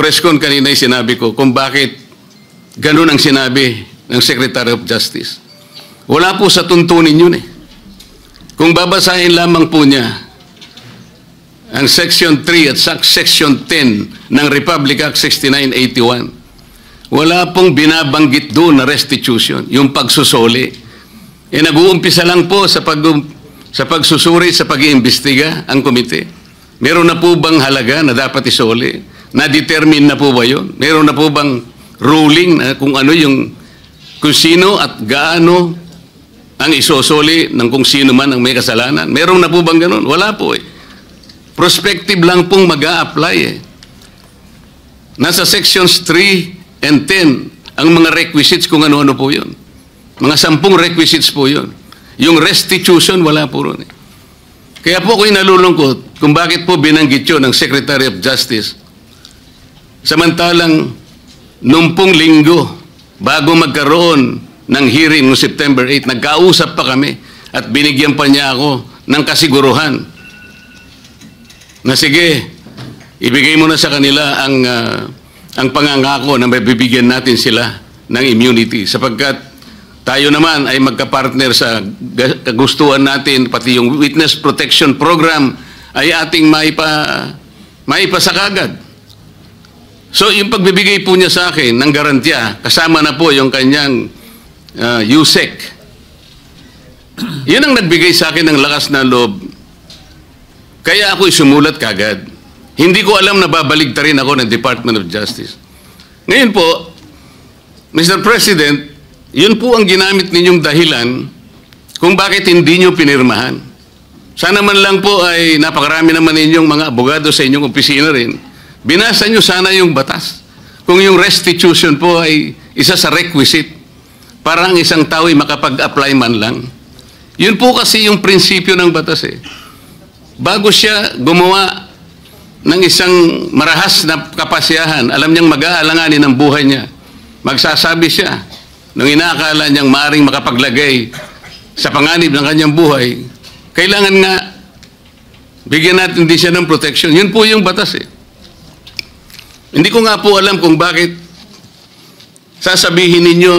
press con kanina sinabi ko kung bakit ganun ang sinabi ng Secretary of Justice. Wala po sa tuntunin yun eh. Kung babasahin lamang po niya ang Section 3 at Section 10 ng Republic Act 6981, wala pong binabanggit doon na restitution, yung pagsusuli. Nag-uumpisa lang po sa pagsusuri, sa pag-iimbestiga ang komite. Meron na po bang halaga na dapat isuli? Na-determine na po ba yun? Meron na po bang ruling na kung ano yung, kung sino at gaano ang isusuli ng kung sino man ang may kasalanan? Meron na po bang ganun? Wala po eh. Prospective lang pong mag-a-apply eh. Nasa sections 3 and 10 ang mga requisites kung ano-ano po yun. Mga 10 requisites po yun. Yung restitution, wala po ron eh. Kaya po ako'y nalulungkot kung bakit po binanggit yun ng Secretary of Justice. Samantalang, nung pong linggo, bago magkaroon ng hearing noong September 8, nagkausap pa kami at binigyan pa niya ako ng kasiguruhan na sige, ibigay mo na sa kanila ang pangangako na mabibigyan natin sila ng immunity sapagkat tayo naman ay magka-partner sa kagustuhan natin, pati yung Witness Protection Program ay ating maipasakagad. So yung pagbibigay po niya sa akin ng garantiya, kasama na po yung kanyang USEC. Yun ang nagbigay sa akin ng lakas na loob. Kaya ako'y sumulat kagad. Hindi ko alam na babaligtarin ako ng Department of Justice. Ngayon po, Mr. President, yun po ang ginamit ninyong dahilan kung bakit hindi nyo pinirmahan. Sana man lang po ay napakarami naman ninyong mga abogado sa inyong opisina rin. Binasa nyo sana yung batas. Kung yung restitution po ay isa sa requisite para ang isang tao ay makapag-apply man lang. Yun po kasi yung prinsipyo ng batas eh. Bago siya gumawa ng isang marahas na kapasyahan, alam niyang mag-aalanganin ang buhay niya. Magsasabi siya, nung inaakala niyang maaring makapaglagay sa panganib ng kanyang buhay, kailangan nga bigyan natin din siya ng protection. Yun po yung batas eh. Hindi ko nga po alam kung bakit sasabihin ninyo,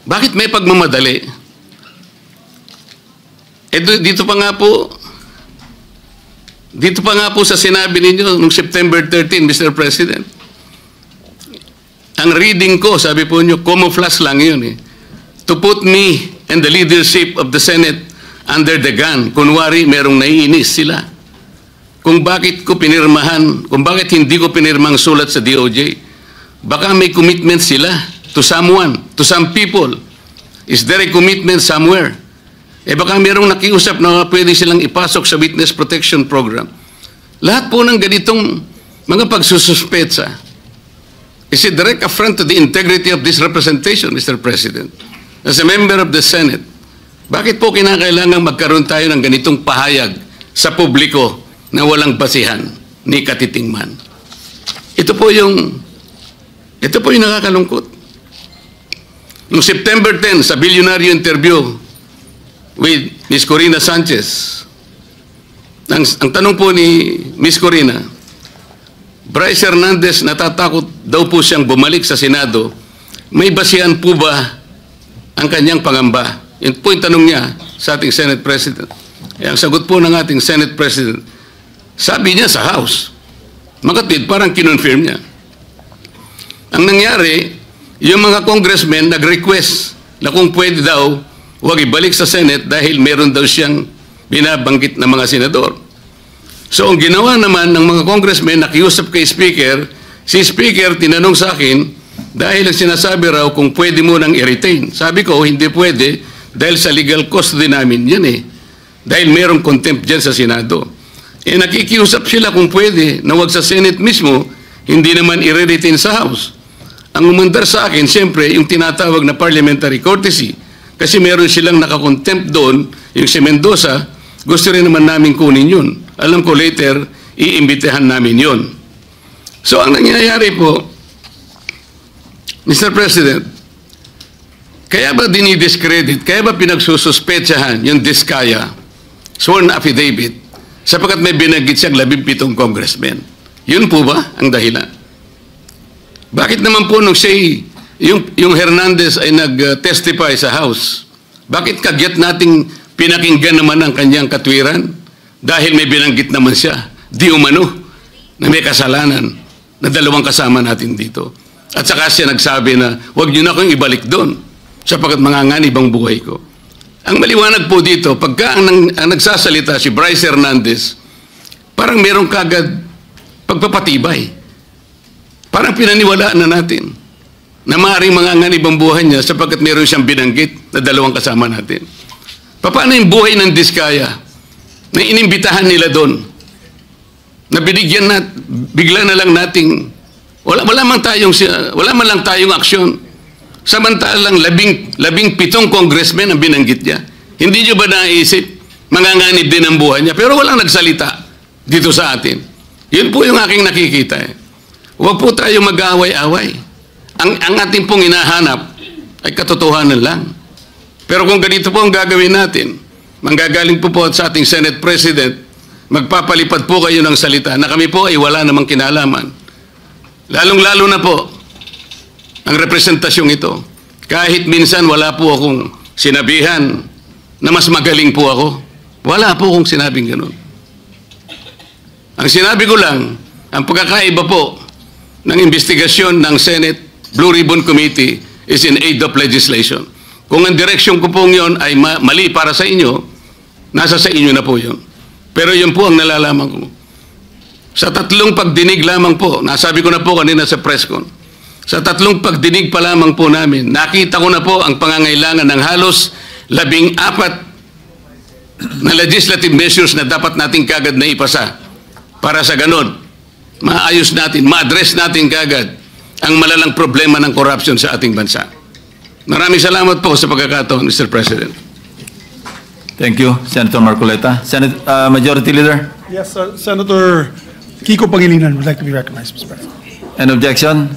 bakit may pagmamadali? Dito pa nga po sa sinabi ninyo noong September 13, Mr. President. Ang reading ko, sabi po nyo, camouflage lang yun eh. To put me and the leadership of the Senate under the gun. Kunwari, merong naiinis sila. Kung bakit ko pinirmahan, kung bakit hindi ko pinirmang sulat sa DOJ, baka may commitment sila to someone, to some people. Is there a commitment somewhere? Baka merong nakiusap na pwede silang ipasok sa Witness Protection Program. Lahat po ng ganitong mga pagsususpetsa is a direct affront to the integrity of this representation, Mr. President. As a member of the Senate, bakit po kinakailangan magkaroon tayo ng ganitong pahayag sa publiko na walang basihan ni katitingman? Ito po yung nakakalungkot. Noong September 10, sa bilyonaryo interview with Ms. Corina Sanchez, ang tanong po ni Ms. Corina, Bryce Hernandez natatakot daw po siyang bumalik sa Senado. May basihan po ba ang kanyang pangamba? Yun po yung tanong niya sa ating Senate President. Ang sagot po ng ating Senate President, sabi niya sa House, makatid, parang kinonfirm niya. Ang nangyari, yung mga congressmen nag-request na kung pwede daw, huwag ibalik sa Senate dahil meron daw siyang binabanggit na mga senador. So ang ginawa naman ng mga congressmen, nakiusap kay Speaker, si Speaker tinanong sa akin, dahil ang sinasabi raw kung pwede mo nang i-retain. Sabi ko, hindi pwede dahil sa legal custody namin yan eh. Dahil merong contempt dyan sa Senado. Eh nakikiusap sila kung pwede na wag sa Senate mismo, hindi naman i-retain sa House. Ang umandar sa akin, siyempre, yung tinatawag na parliamentary courtesy. Kasi meron silang nakakontempt doon, yung si Mendoza, gusto rin naman namin kunin yun. Alam ko later, iimbitahan namin yun. So ang nangyayari po, Mr. President, kaya ba dinidiscredit, kaya ba pinagsususpetsahan yung Diskaya sworn affidavit sapagkat may binanggit siyang 17 congressmen? Yun po ba ang dahilan? Bakit naman po nung siya, yung Hernandez ay nag-testify sa House, bakit kagyat nating pinakinggan naman ang kanyang katwiran? Dahil may binanggit naman siya, di umano, na may kasalanan na dalawang kasama natin dito. At saka siya nagsabi na, huwag niyo na akong ibalik doon sapagkat manganganib ang buhay ko. Ang maliwanag po dito, pagka ang nagsasalita si Bryce Hernandez, parang merong kagad pagpapatibay. Parang pinaniwalaan na natin na maaaring manganganib ang buhay niya sapagkat meron siyang binanggit na dalawang kasama natin. Paano yung buhay ng Diskaya na inimbitahan nila doon? Na binigyan na, bigla na lang nating wala man lang tayong aksyon. Samantalang 17 congressmen ang binanggit niya. Hindi niyo ba naisip, manganganib din ang buhay niya, pero walang nagsalita dito sa atin. Yun po yung aking nakikita. Huwag po tayo mag-away-away. Ang ating pong hinahanap ay katotohanan lang. Pero kung ganito po ang gagawin natin, manggagaling po sa ating Senate President, magpapalipad po kayo ng salita na kami po ay wala namang kinalaman. Lalong-lalo na po ang representasyong ito. Kahit minsan wala po akong sinabihan na mas magaling po ako. Wala po akong sinabing ganun. Ang sinabi ko lang, ang pagkakaiba po ng investigasyon ng Senate Blue Ribbon Committee is in aid of legislation. Kung ang direksyon ko pong yun ay mali para sa inyo, nasa sa inyo na po yun. Pero yun po ang nalalaman ko. Sa 3 pagdinig lamang po, nasabi ko na po kanina sa press con, sa 3 pagdinig pa lamang po namin, nakita ko na po ang pangangailangan ng halos 14 na legislative measures na dapat natin kagad na ipasa para sa ganon, maayos natin, ma-address natin kagad ang malalang problema ng corruption sa ating bansa. Maraming salamat po sa pagkakataon, Mr. President. Thank you, Senator Marcoleta. Majority Leader? Yes, Senator Kiko Pangilinan would like to be recognized, Mr. President. An objection?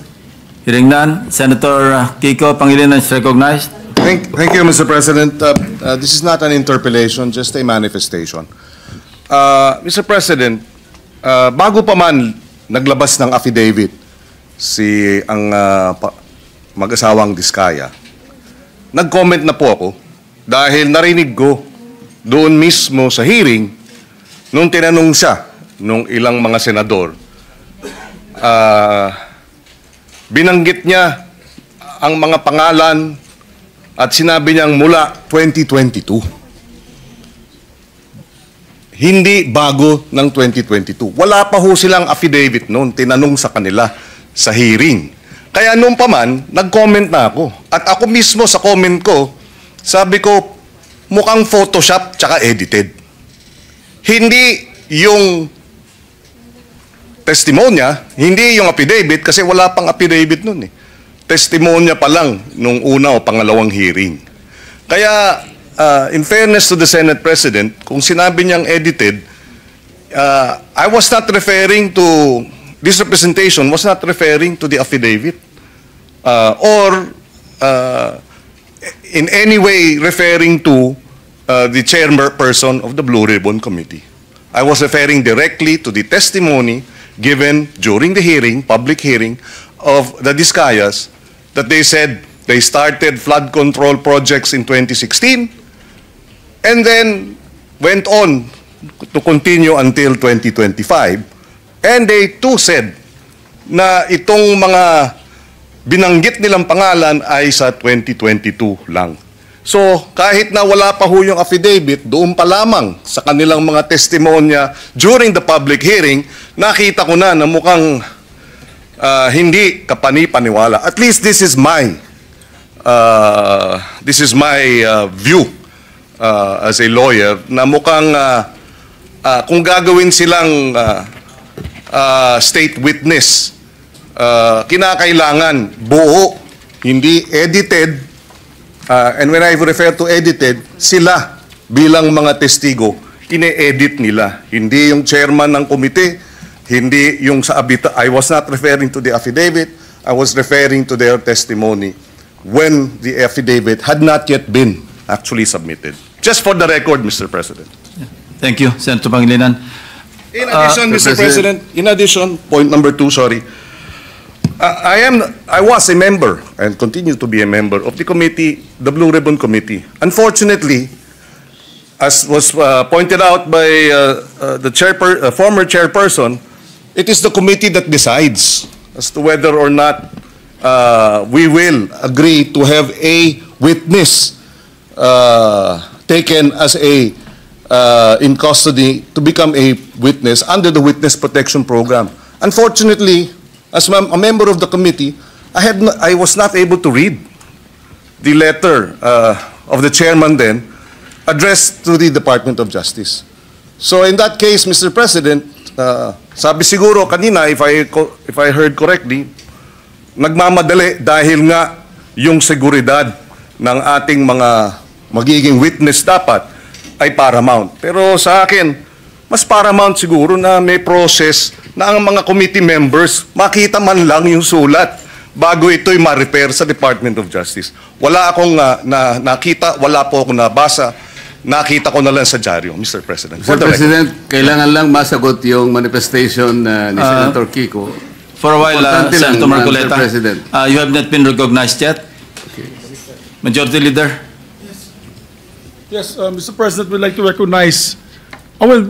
Hearing none, Senator Kiko Pangilinan is recognized. Thank you, Mr. President. This is not an interpellation, just a manifestation. Mr. President, bago pa man naglabas ng affidavit ang mag-asawang Diskaya, nag-comment na po ako dahil narinig ko doon mismo sa hearing nung tinanong siya nung ilang mga senador, binanggit niya ang mga pangalan at sinabi niyang mula 2022. Hindi bago ng 2022. Wala pa ho silang affidavit noon, tinanong sa kanila sa hearing. Kaya noon pa man, nag-comment na ako. At ako mismo sa comment ko, sabi ko, mukhang Photoshop tsaka edited. Hindi yung testimonya, hindi yung affidavit kasi wala pang affidavit nun eh. Testimonya pa lang nung una o pangalawang hearing. Kaya, in fairness to the Senate President, kung sinabi niyang edited, I was not referring to, this representation was not referring to the affidavit or in any way referring to the chairperson of the Blue Ribbon Committee. I was referring directly to the testimony given during the hearing, public hearing, of the Diskayas that they said they started flood control projects in 2016 and then went on to continue until 2025. And they too said na itong mga binanggit nilang pangalan ay sa 2022 lang. So, kahit na wala pa ho yung affidavit, doon pa lamang sa kanilang mga testimonya during the public hearing, nakita ko na mukhang hindi kapani-paniwala. At least this is my view as a lawyer, na mukhang kung gagawin silang state witness, kinakailangan buo, hindi edited. And when I refer to edited, sila bilang mga testigo, ine-edit nila. Hindi yung chairman ng komite, hindi yung sa abita. I was not referring to the affidavit, I was referring to their testimony when the affidavit had not yet been actually submitted. Just for the record, Mr. President. Thank you, Senator Pangilinan. In addition, Mr. President, in addition, point number 2, sorry. I was a member and continue to be a member of the committee, the Blue Ribbon Committee. Unfortunately, as was pointed out by the former chairperson, it is the committee that decides as to whether or not we will agree to have a witness taken as in custody to become a witness under the Witness Protection Program. Unfortunately, as a member of the committee, I was not able to read the letter of the chairman then addressed to the Department of Justice. So in that case, Mr. President, sabi siguro kanina, if I heard correctly, nagmamadali dahil nga yung seguridad ng ating mga magiging witness dapat ay paramount. Pero sa akin, mas paramount siguro na may process na ang mga committee members makita man lang yung sulat bago ito'y ma-repair sa Department of Justice. Wala akong nakita, wala po akong nabasa, nakita ko na lang sa dyaryo, Mr. President. Mr. President, kailangan lang masagot yung manifestation ni Senator Kiko. For a while, Senator Marcoleta, Mr. President. You have not been recognized yet. Okay. Majority Leader. Yes, Mr. President, we'd like to recognize, well,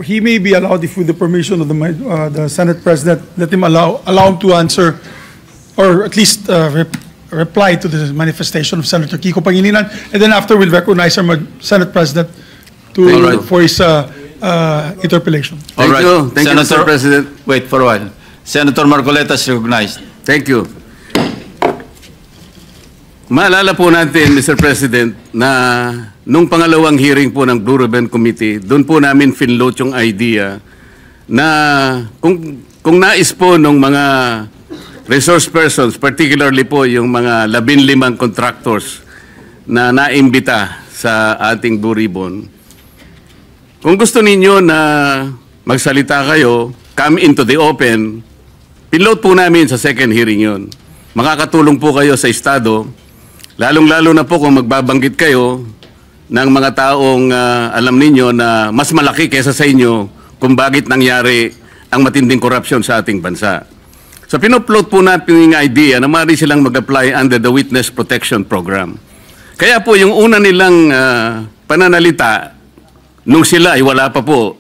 he may be allowed, if with the permission of the Senate President, let him allow him to answer, or at least reply to the manifestation of Senator Kiko Pangilinan, and then after we'll recognize our Senate President for his interpellation. Thank you. Thank you, Mr. President. Wait for a while. Senator Marcoleta is recognized. Thank you. Maalala po natin, Mr. President, na nung pangalawang hearing po ng Blue Ribbon Committee, doon po namin finload yung idea na kung nais po ng mga resource persons, particularly po yung mga 15 contractors na naimbita sa ating Blue Ribbon, kung gusto ninyo na magsalita kayo, come into the open, pinload po namin sa second hearing yun. Makakatulong po kayo sa Estado, lalong-lalo na po kung magbabanggit kayo ng mga taong alam ninyo na mas malaki kaysa sa inyo kung bakit nangyari ang matinding korupsyon sa ating bansa. So pinupload po natin yung idea na maaari silang mag-apply under the Witness Protection Program. Kaya po yung una nilang pananalita, nung sila ay wala pa po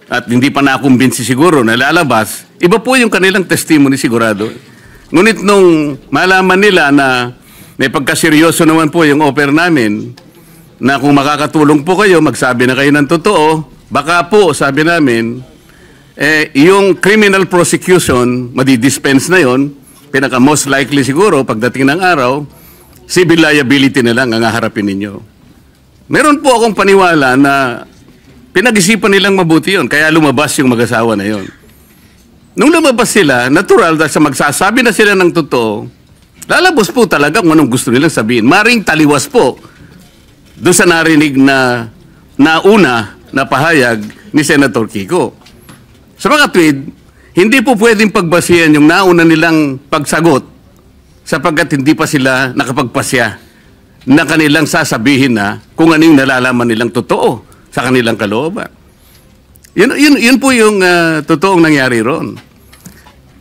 at hindi pa nakumbinsi siguro na lalabas, iba po yung kanilang testimony sigurado. Ngunit nung malaman nila na may pagkaseryoso naman po yung offer namin, na kung makakatulong po kayo, magsabi na kayo ng totoo, baka po, sabi namin, yung criminal prosecution, madidispense na yon, pinaka most likely siguro, pagdating ng araw, civil liability na lang ang haharapin ninyo. Meron po akong paniwala na pinag-isipan nilang mabuti yon, kaya lumabas yung mag-asawa na yon. Nung lumabas sila, natural, dahil sa magsasabi na sila ng totoo, lalabas po talaga kung anong gusto nilang sabihin. Maring taliwas po doon sa narinig na nauna na pahayag ni Senator Kiko. Sa mga tweet, hindi po pwedeng pagbasihan yung nauna nilang pagsagot sapagkat hindi pa sila nakapagpasya na kanilang sasabihin na kung anong nalalaman nilang totoo sa kanilang kalooban. Yun po yung totoong nangyari ron.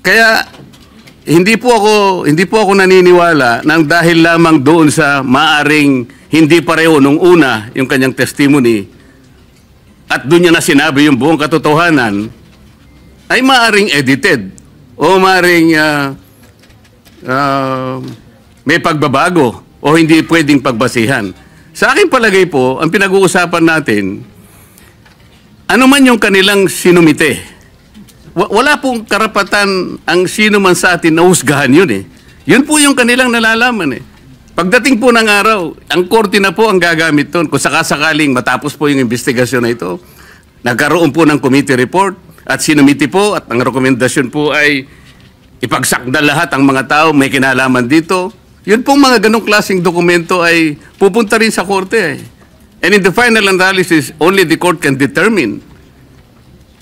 Kaya hindi po ako naniniwala na dahil lamang doon sa maaring hindi pareho nung una yung kanyang testimony at doon niya na sinabi yung buong katotohanan ay maaring edited o maaring may pagbabago o hindi pwedeng pagbasihan. Sa aking palagay po, ang pinag-uusapan natin, ano man yung kanilang sinumite, wala pong karapatan ang sino man sa atin na husgahan yun eh. Yun po yung kanilang nalalaman eh. Pagdating po ng araw, ang korte na po ang gagamit doon. Kung sakasakaling matapos po yung investigasyon na ito, nagkaroon po ng committee report at sinumiti po at ang rekomendasyon po ay ipagsakda lahat ang mga tao may kinalaman dito. Yun pong mga ganong klaseng dokumento ay pupunta rin sa korte. And in the final analysis, only the court can determine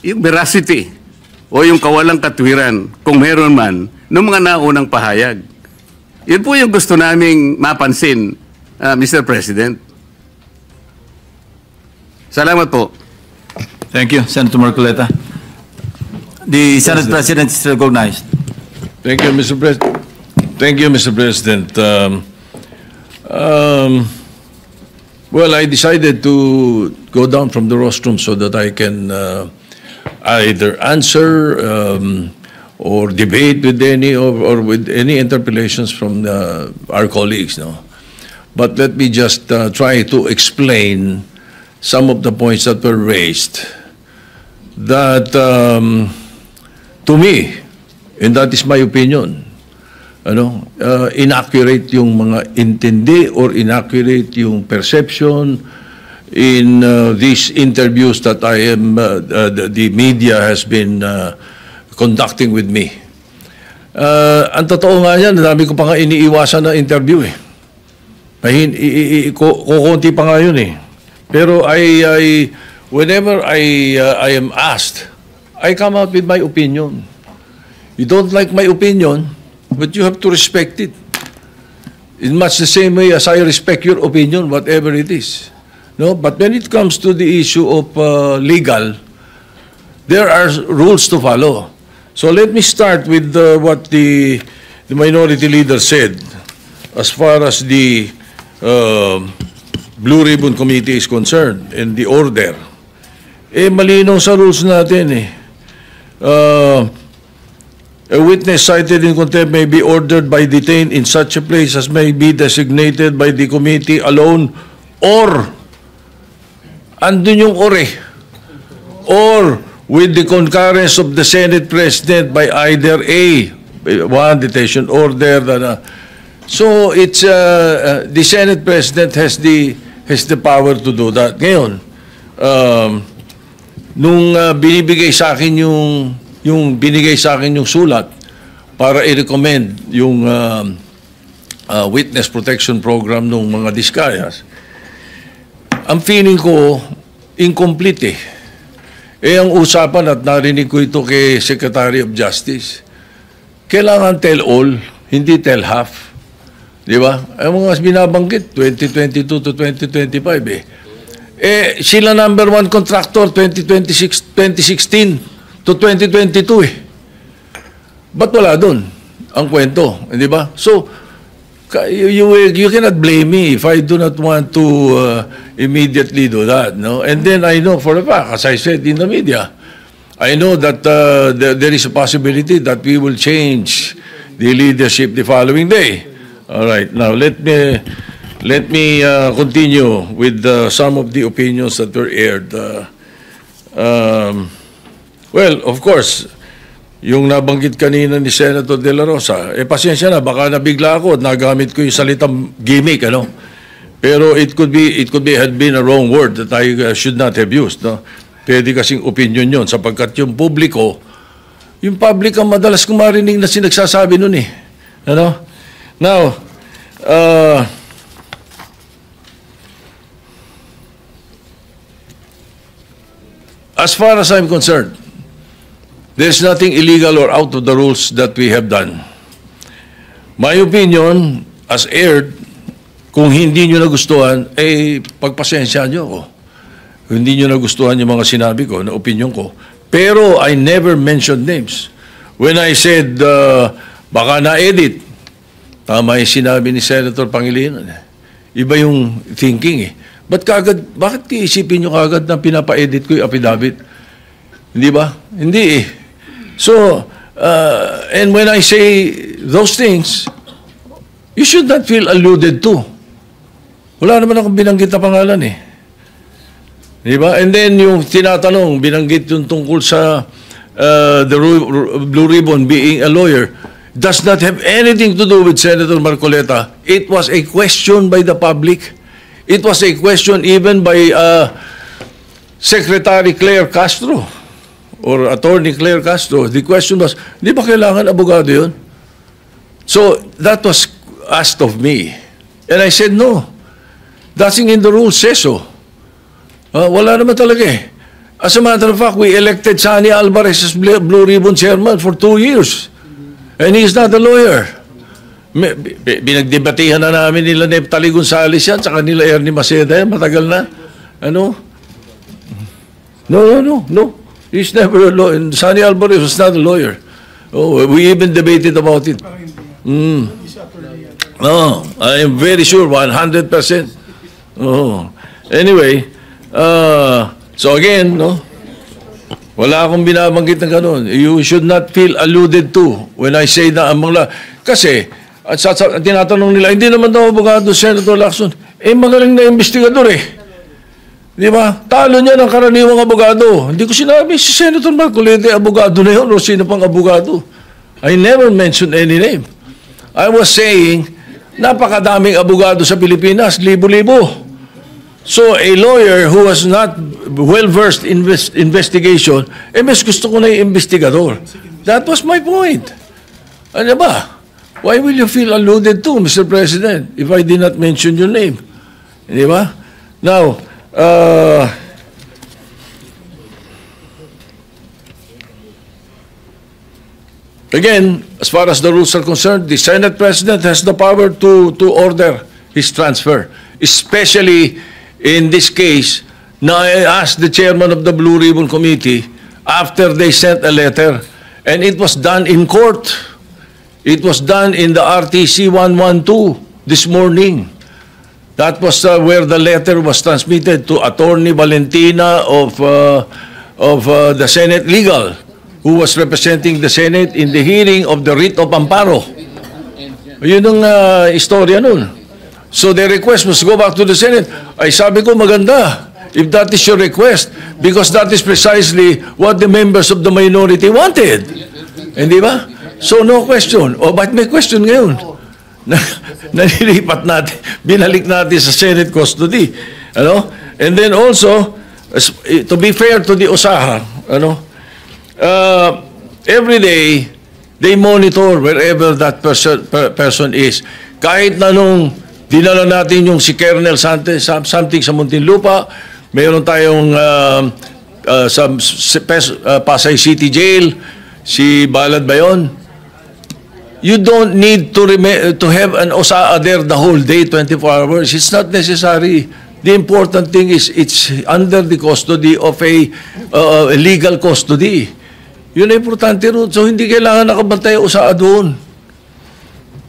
yung veracity o yung kawalang katwiran, kung meron man, ng mga naunang pahayag. Yun po yung gusto naming mapansin, Mr. President. Salamat po. Thank you, Senator Marcoleta. The Senate President is recognized. Thank you, Mr. President. Thank you, Mr. President. Well, I decided to go down from the rostrum so that I can either answer or debate with any or with any interpellations from our colleagues. No, but let me just try to explain some of the points that were raised. That to me, and that is my opinion, inaccurate yung mga intindi or inaccurate yung perception in these interviews that I am, the media has been conducting with me. Ang totoo nga yan, dami ko pa nga iniiwasan na interview eh. Kukunti pa nga yun eh. Pero whenever I am asked, I come out with my opinion. You don't like my opinion, but you have to respect it. In much the same way as I respect your opinion, whatever it is. No, but when it comes to the issue of legal, there are rules to follow. So let me start with what the minority leader said as far as the Blue Ribbon Committee is concerned and the order. Malinaw sa rules natin eh. A witness cited in contempt may be ordered by detained in such a place as may be designated by the committee alone or, andun yung or with the concurrence of the Senate President by either one detention order. So it's the Senate President has the power to do that. Ngayon, nung binibigay sa akin yung binigay sa akin yung sulat para i-recommend yung witness protection program ng mga Diskayas, ang feeling ko incomplete eh. Ang usapan at narinig ko ito kay Secretary of Justice, kailangan tell all, hindi tell half. Di ba? Ang mga binabanggit, 2022 to 2025 eh. Sila number one contractor, 2016 to 2022 eh. Ba't wala doon ang kwento? Di ba? So, you cannot blame me if I do not want to immediately do that. No? And then I know for a fact, as I said in the media, I know that there is a possibility that we will change the leadership the following day. All right. Now, let me continue with some of the opinions that were aired. Well, of course, yung nabanggit kanina ni Senator De La Rosa, pasensya na, baka nabigla ako at nagamit ko yung salitang gimmick, Pero it could had been a wrong word that I should not have used, no? Pwede kasing opinion yun, sapagkat yung publiko, yung public ang madalas kong marinig na sinagsasabi nun eh. Now, as far as I'm concerned, there's nothing illegal or out of the rules that we have done. My opinion, as aired, kung hindi nyo nagustuhan, pagpasensya nyo ako. Kung hindi nyo nagustuhan yung mga sinabi ko, na opinion ko. Pero I never mentioned names. When I said, baka na-edit, tama yung sinabi ni Senator Pangilinan. Iba yung thinking eh. Bakit iisipin nyo kagad na pinapa-edit ko yung affidavit? Hindi ba? Hindi eh. So, and when I say those things, You should not feel alluded to. Wala naman akong binanggit na pangalan eh. Di ba? And then yung tinatanong, binanggit yung tungkol sa the Blue Ribbon being a lawyer, does not have anything to do with Senator Marcoleta. It was a question by the public. It was a question even by Secretary Claire Castro or Attorney Claire Castro. The question was, di ba kailangan abogado yun? So that was asked of me. And I said, no. Nothing in the rules says so. Wala naman talaga eh. As a matter of fact, we elected Sani Alvarez as Blue Ribbon Chairman for 2 years. And he's not a lawyer. Binagdebatihan na namin nila Neptali Gonzales yan, saka nila Ernie Maceda yan, matagal na. Ano? No. He's never a lawyer. Sani Alvarez was not a lawyer. Oh, we even debated about it. Oh, I am very sure, 100%. Oh. Anyway, so again, no? Wala akong binabanggit ng ganun. You should not feel alluded to when I say na ang mga... Kasi, at tinatanong nila, hindi naman daw abogado Senator Lacson. Magaling na investigador eh. Di ba? Talo niya ng karaniwang abogado. Hindi ko sinabi, si Senator Marcoleta, abogado na yun o sino pang abogado. I never mentioned any name. I was saying, napakadaming abogado sa Pilipinas, libo-libo. So, a lawyer who was not well-versed in investigation, mas gusto ko na yung investigador. That was my point. Ano ba? Why will you feel alluded to, Mr. President, if I did not mention your name? Di ba? Now, again, as far as the rules are concerned, the Senate President has the power to order his transfer, especially in this case, now I asked the chairman of the Blue Ribbon Committee after they sent a letter, and it was done in court. It was done in the RTC 112 this morning. That was where the letter was transmitted to Attorney Valentina of the Senate Legal, who was representing the Senate in the hearing of the writ of amparo. Yun ang istorya nun. So the request was go back to the Senate. Ay sabi ko maganda, if that is your request, because that is precisely what the members of the minority wanted. Hindi ba? So no question. O ba't may question ngayon? Nalilipat natin, binalik natin sa Senate custody. Ano? And then also, to be fair to the OSAHA, ano? Every day, they monitor wherever that person is. Kahit na nung dinala natin yung si Colonel something sa Muntinlupa, mayroon tayong sa Pasay City Jail, si Balad ba yun? You don't need to have an OSAA there the whole day, 24 hours. It's not necessary. The important thing is it's under the custody of a legal custody. Yun ang importante ron. So hindi kailangan nakabantay OSAA doon.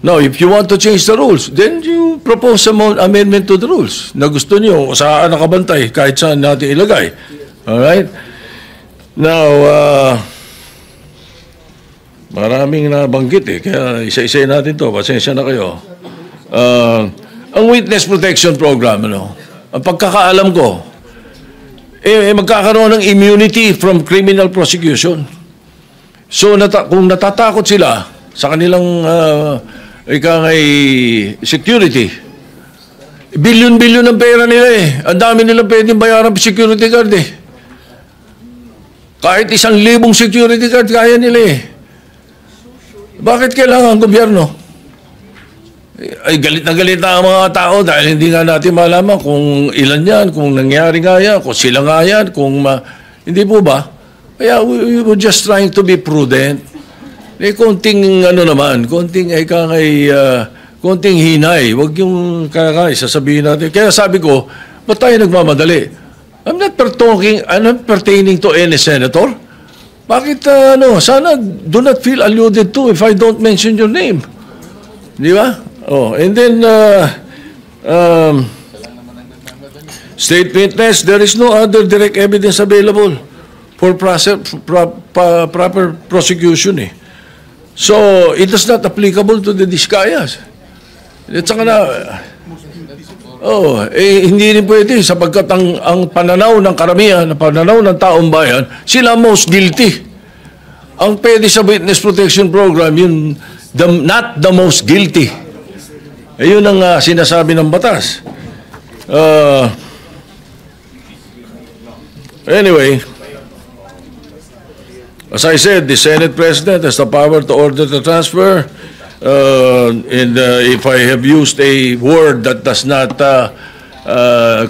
Now, if you want to change the rules, then you propose some amendment to the rules na gusto niyo OSAA nakabantay kahit saan natin ilagay. Alright? Now, maraming nabanggit eh. Kaya isa-isa natin to. Pasensya na kayo. Ang Witness Protection Program, ano, ang pagkakaalam ko, magkakaroon ng immunity from criminal prosecution. So, kung natatakot sila sa kanilang security, bilyon-bilyon ng pera nila eh. Ang dami nilang pwedeng bayaran pa security guard eh. Kahit 1,000 security guard, kaya nila eh. Bakit kailangan ang gobyerno? Ay, galit na ang mga tao dahil hindi nga natin malaman kung ilan yan, kung nangyari nga yan, kung sila nga yan, hindi po ba? Kaya we were just trying to be prudent. Konting konting hinay. Huwag yung sasabihin natin. Kaya sabi ko, ba't tayo nagmamadali? I'm not pertaining to any senator. Bakit, sana do not feel alluded to if I don't mention your name. Di ba? Oh, and then, state witness, there is no other direct evidence available for proper prosecution eh. So, it is not applicable to the Discayas. At saka na, hindi rin pwede sapagkat ang pananaw ng karamihan, ang pananaw ng taong bayan, sila most guilty. Ang pwede sa Witness Protection Program, yun, not the most guilty. Ayun ang sinasabi ng batas. Anyway, as I said, the Senate President has the power to order the transfer. And if I have used a word that does not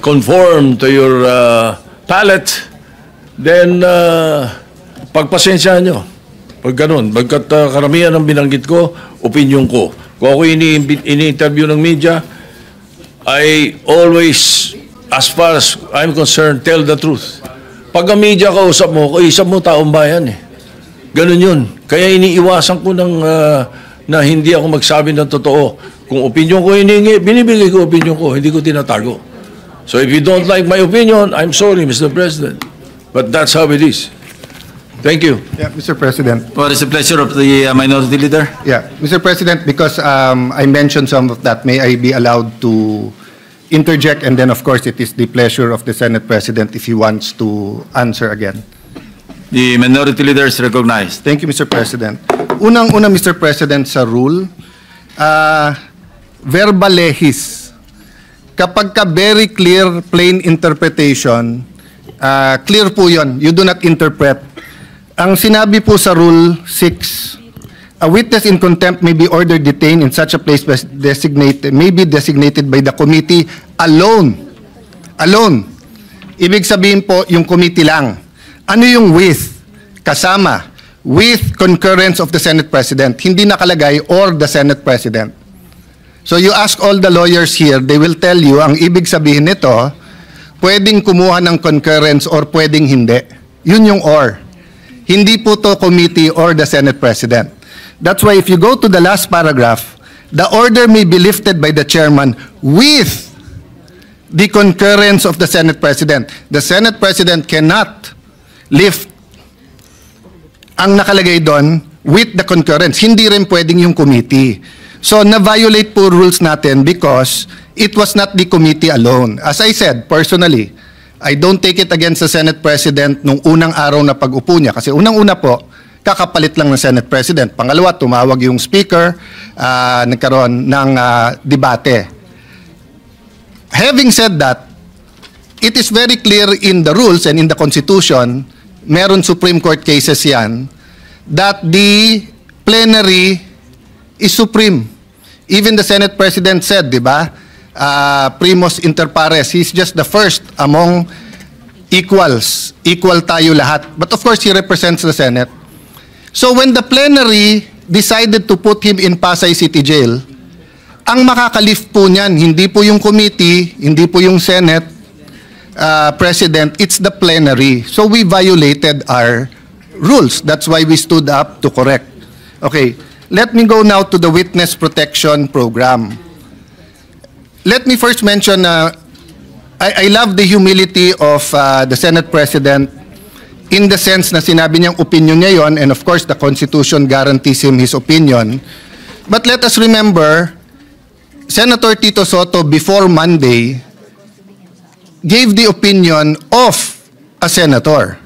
conform to your palate, then pagpasensyahan nyo. Pag ganun, bagkat karamihan ng binanggit ko, opinion ko. Kung ako ini-interview ng media, I always, as far as I'm concerned, tell the truth. Pag ang media kausap mo taong bayan eh. Ganun yun. Kaya iniiwasan ko na hindi ako magsabi ng totoo. Kung opinion ko hiningi, binibigay ko opinion ko, hindi ko tinatago. So if you don't like my opinion, I'm sorry, Mr. President. But that's how it is. Thank you. Yeah, Mr. President. What is the pleasure of the Minority Leader? Yeah, Mr. President, because I mentioned some of that, may I be allowed to interject? And then, of course, it is the pleasure of the Senate President if he wants to answer again. The Minority Leader is recognized. Thank you, Mr. President. Unang-una, Mr. President, sa rule, verba lehis. Kapag ka very clear, plain interpretation, clear po yun. You do not interpret. Ang sinabi po sa Rule 6, a witness in contempt may be ordered detained in such a place may be designated by the committee alone. Alone. Ibig sabihin po, yung committee lang. Ano yung with? Kasama. With concurrence of the Senate President. Hindi nakalagay or the Senate President. So you ask all the lawyers here, they will tell you, ang ibig sabihin nito, pwedeng kumuha ng concurrence or pwedeng hindi. Yun yung or. Hindi po to committee or the Senate President. That's why if you go to the last paragraph, the order may be lifted by the chairman with the concurrence of the Senate President. The Senate President cannot lift ang nakalagay doon with the concurrence. Hindi rin pwedeng yung committee. So, na-violate po rules natin because it was not the committee alone. As I said, personally, I don't take it against the Senate President nung unang araw na pag-upo niya. Kasi unang-una po, kakapalit lang ng Senate President. Pangalawa, tumawag yung Speaker, nagkaroon ng debate. Having said that, it is very clear in the rules and in the Constitution, meron Supreme Court cases yan, that the plenary is supreme. Even the Senate President said, di ba, primus inter pares, he's just the first among equals. Equal tayo lahat. But of course, he represents the Senate. So when the plenary decided to put him in Pasay City Jail, ang makakalift po niyan, hindi po yung committee, hindi po yung Senate President, it's the plenary. So we violated our rules. That's why we stood up to correct. Okay, let me go now to the Witness Protection Program. Let me first mention, I love the humility of the Senate President in the sense na sinabi niyang opinion niya yon, and of course the Constitution guarantees him his opinion. But let us remember, Senator Tito Soto before Monday gave the opinion of a senator.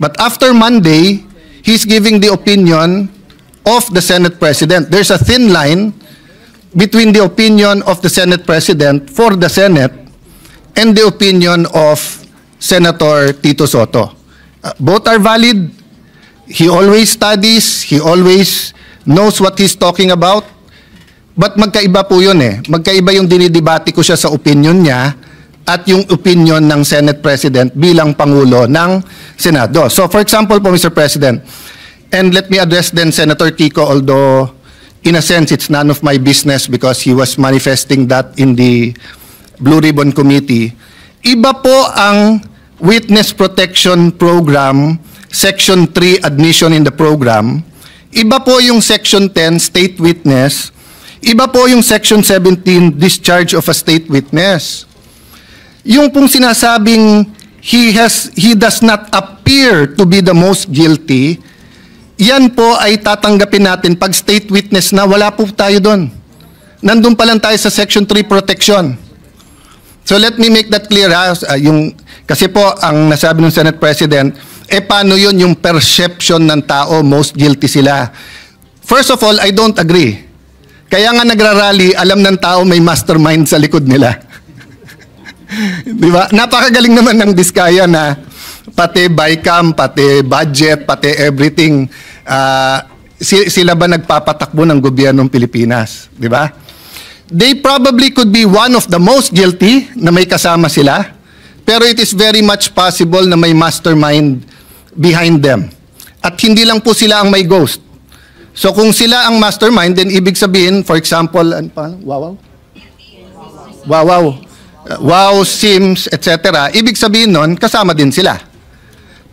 But after Monday, he's giving the opinion of the Senate President. There's a thin line between the opinion of the Senate President for the Senate and the opinion of Senator Tito Soto. Both are valid. He always studies. He always knows what he's talking about. But magkaiba po yun eh. Magkaiba yung dinidebate ko siya sa opinion niya at yung opinion ng Senate President bilang Pangulo ng Senado. So for example po, Mr. President, and let me address then Senator Kiko, although in a sense, it's none of my business because he was manifesting that in the Blue Ribbon Committee. Iba po ang Witness Protection Program, Section 3, Admission in the Program. Iba po yung Section 10, State Witness. Iba po yung Section 17, Discharge of a State Witness. Yung pong sinasabing he does not appear to be the most guilty, yan po ay tatanggapin natin pag state witness na wala po tayo doon. Nandun pa lang tayo sa Section 3 protection. So let me make that clear, ha? Kasi po, ang nasabi ng Senate President, paano yun yung perception ng tao, most guilty sila? First of all, I don't agree. Kaya nga nagrarally, alam ng tao may mastermind sa likod nila. Di ba? Napakagaling naman ng Diskaya na pati BICAM, pati budget, pati everything, sila ba nagpapatakbo ng gobyernong Pilipinas? Di ba? They probably could be one of the most guilty na may kasama sila, pero it is very much possible na may mastermind behind them. At hindi lang po sila ang may ghost. So kung sila ang mastermind, then ibig sabihin, for example, Wow, Sims, etc. Ibig sabihin nun, kasama din sila.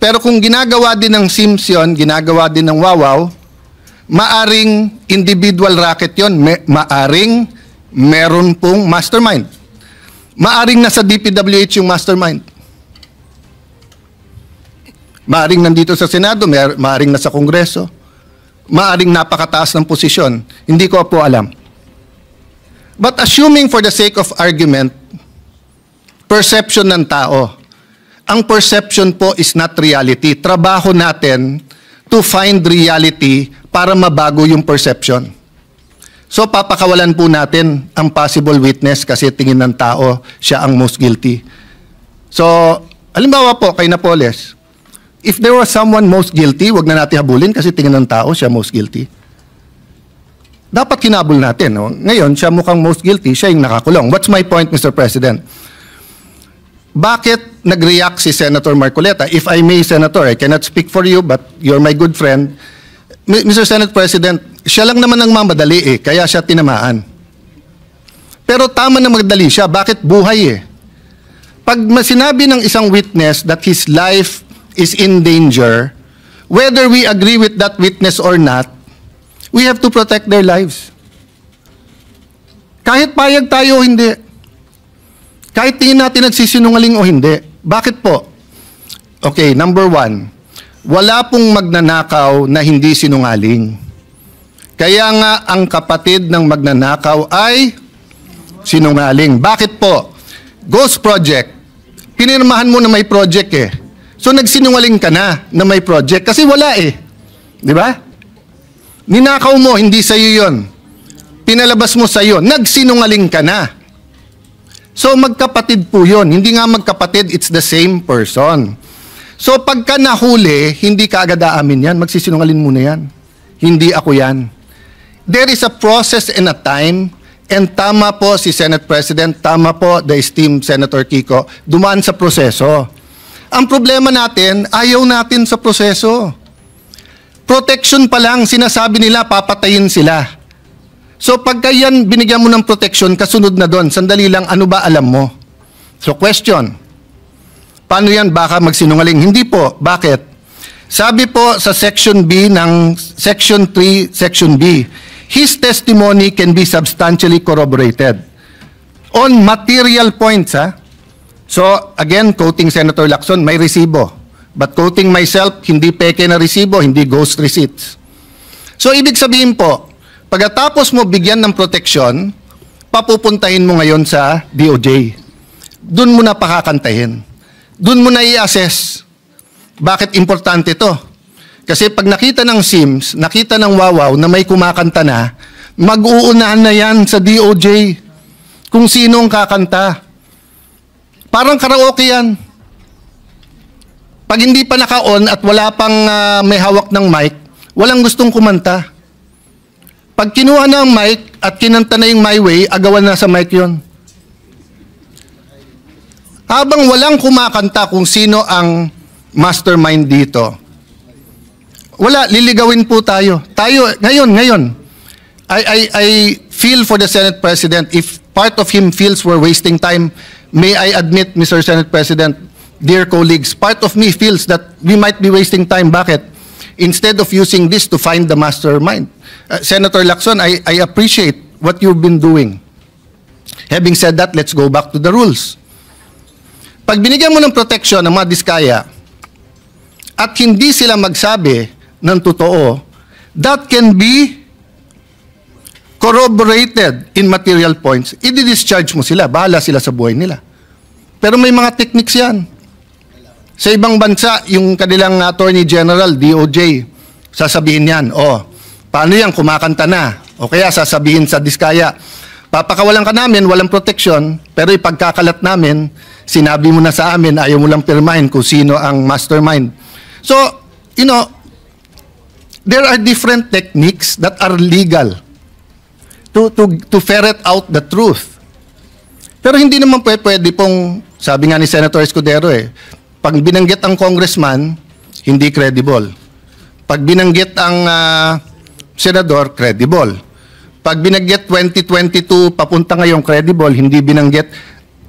Pero kung ginagawa din ng Sims yun, ginagawa din ng Wawaw, maaring individual racket yun, maaring meron pong mastermind. Maaring nasa DPWH yung mastermind. Maaring nandito sa Senado, maaring nasa Kongreso, maaring napakataas ng posisyon. Hindi ko po alam. But assuming for the sake of argument, perception ng tao, ang perception po is not reality. Trabaho natin to find reality para mabago yung perception. So papakawalan po natin ang possible witness kasi tingin ng tao siya ang most guilty. So, halimbawa po kay Napoles, if there was someone most guilty, wag na natin habulin kasi tingin ng tao siya most guilty. Dapat kinabul natin. No? Ngayon, siya mukhang most guilty, siya yung nakakulong. What's my point, Mr. President? Bakit nag-react si Senator Marcoleta? If I may, Senator, I cannot speak for you, but you're my good friend. Mr. Senate President, siya lang naman ang mamadali kaya siya tinamaan. Pero tama na magdali siya, bakit buhay Pag sinabi ng isang witness that his life is in danger, whether we agree with that witness or not, we have to protect their lives. Kahit payag tayo o hindi. Kahit tingin natin nagsisinungaling o hindi. Bakit po? Okay, number one, wala pong magnanakaw na hindi sinungaling. Kaya nga ang kapatid ng magnanakaw ay sinungaling. Bakit po? Ghost Project. Pinirmahan mo na may project So nagsinungaling ka na may project kasi wala Di ba? Ninakaw mo, hindi sa'yo yun. Pinalabas mo sa'yo, nagsinungaling ka na. So magkapatid po yun. Hindi nga magkapatid, it's the same person. So pagka nahuli, hindi ka agad aamin yan. Magsisinungaling muna yan. Hindi ako yan. There is a process and a time, and tama po si Senate President, tama po the esteemed Senator Kiko, dumaan sa proseso. Ang problema natin, ayaw natin sa proseso. Protection pa lang, sinasabi nila, papatayin sila. So pagka yan, binigyan mo ng protection, kasunod na doon, sandali lang, ano ba alam mo? So question, paano yan baka magsinungaling? Hindi po. Bakit? Sabi po sa Section B ng Section 3, Section B, his testimony can be substantially corroborated on material points. So again, quoting Senator Lacson, may resibo. But quoting myself, hindi peke na resibo, hindi ghost receipts. So ibig sabihin po, pagkatapos mo bigyan ng protection, papupuntahin mo ngayon sa DOJ. Doon mo na pakakantahin. Doon mo na i-assess. Bakit importante to? Kasi pag nakita ng Sims, nakita ng Wawaw na may kumakanta na, mag-uunahan na yan sa DOJ kung sino ang kakanta. Parang karaoke yan. Pag hindi pa naka-on at wala pang may hawak ng mic, walang gustong kumanta. Pag kinuha na ang mic at kinanta na yung My Way, agawan na sa mic yon. Habang walang kumakanta kung sino ang mastermind dito, wala, liligawin po tayo. Ngayon, I feel for the Senate President, if part of him feels we're wasting time, may I admit, Mr. Senate President, dear colleagues, part of me feels that we might be wasting time. Bakit? Instead of using this to find the mastermind. Senator Lacson, I appreciate what you've been doing. Having said that, let's go back to the rules. Pag binigyan mo ng protection ng mga Diskaya at hindi sila magsabi ng totoo, that can be corroborated in material points, i-discharge mo sila. Bahala sila sa buhay nila. Pero may mga techniques yan. Sa ibang bansa, yung kanilang Attorney General, DOJ, sasabihin yan, paano yan, kumakanta na. O kaya sasabihin sa Diskaya, papakawalan ka namin, walang protection, pero ipagkakalat namin, sinabi mo na sa amin, ayaw mo lang pirmahin kung sino ang mastermind. So, there are different techniques that are legal to ferret out the truth. Pero hindi naman pwede pong, sabi nga ni Senator Escudero pag binanggit ang congressman, hindi credible. Pag binanggit ang senador, credible. Pag binanggit 2022, papunta ngayong credible, hindi binanggit.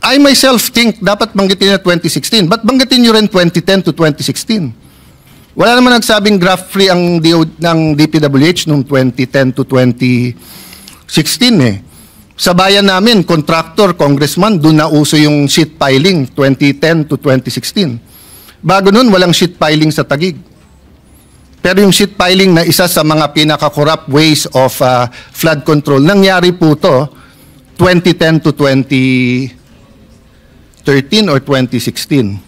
I myself think dapat banggitin na 2016. Ba't banggitin nyo rin 2010 to 2016? Wala naman nagsabing graft-free ang ng DPWH noong 2010 to 2016 Sa bayan namin, contractor, congressman, doon na uso yung sheet piling 2010 to 2016. Bago nun, walang sheet piling sa Taguig. Pero yung sheet piling na isa sa mga pinaka-corrupt ways of flood control, nangyari po to 2010 to 2013 or 2016.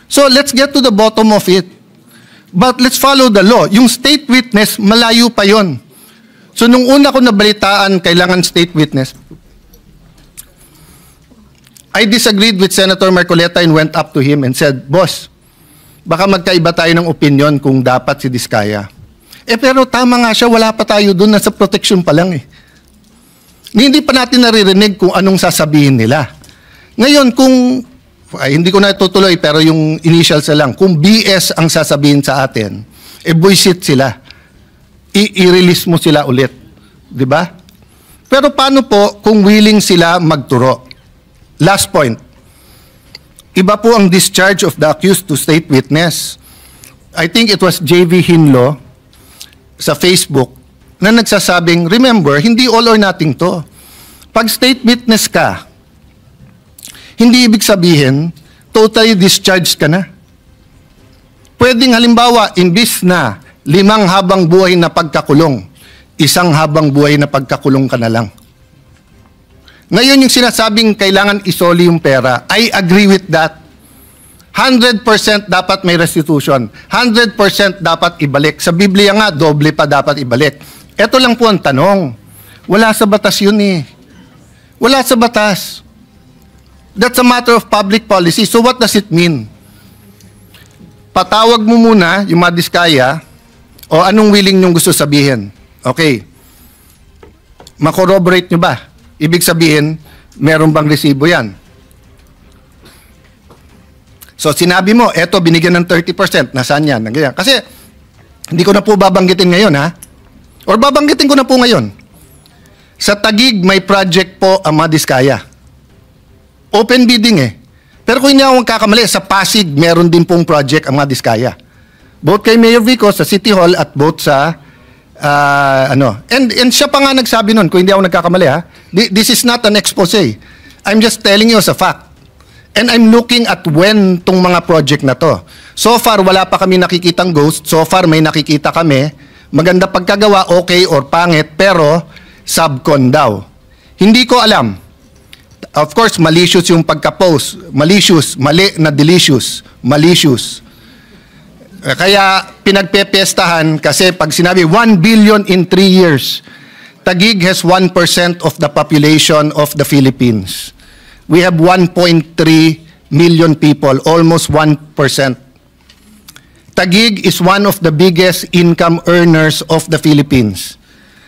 So let's get to the bottom of it. But let's follow the law. Yung state witness, malayo pa yon. So nung una ko nabalitaan, kailangan state witness, I disagreed with Senator Marcoleta and went up to him and said, Boss, baka magkaiba tayo ng opinion kung dapat si Diskaya. Pero tama nga siya, wala pa tayo dun, nasa protection pa lang Hindi pa natin naririnig kung anong sasabihin nila. Ngayon, kung, hindi ko na tutuloy, pero yung initials na lang, kung BS ang sasabihin sa atin, buisit sila. I-release mo sila ulit. Diba? Pero paano po kung willing sila magturo? Last point. Iba po ang discharge of the accused to state witness. I think it was JV Hinlo sa Facebook na nagsasabing, remember, hindi all or nothing to. Pag state witness ka, hindi ibig sabihin, totally discharged ka na. Pwedeng halimbawa, imbis na 5 habang buhay na pagkakulong, 1 habang buhay na pagkakulong ka na lang. Ngayon yung sinasabing kailangan isoli yung pera, I agree with that. 100% dapat may restitution. 100% dapat ibalik. Sa Biblia nga, doble pa dapat ibalik. Ito lang po ang tanong. Wala sa batas yun Wala sa batas. That's a matter of public policy. So what does it mean? Patawag mo muna yung mga Diskaya o anong willing nyong gusto sabihin. Okay. Makorroborate nyo ba? Ibig sabihin, meron bang resibo yan? So sinabi mo, eto binigyan ng 30%, nasaan yan? Kasi hindi ko na po babanggitin ngayon Or babanggitin ko na po ngayon. Sa Taguig, may project po ang mga Diskaya. Open bidding Pero kung hindi ako magkakamali, sa Pasig, meron din pong project ang mga Diskaya. Both kay Mayor Vico sa City Hall at both sa And siya pa nga nagsabi nun, kung hindi ako nagkakamali this is not an expose. I'm just telling you as a fact. And I'm looking at when tong mga project na to. So far, wala pa kami nakikitang ghost. So far, may nakikita kami. Maganda pagkagawa, okay or pangit, pero subcon daw. Hindi ko alam. Of course, malicious yung pagka-post. Malicious, mali na delicious. Malicious. Kaya pinagpepiestahan kasi pag sinabi 1 billion in 3 years, Taguig has 1% of the population of the Philippines. We have 1.3 million people, almost 1%. Taguig is one of the biggest income earners of the Philippines.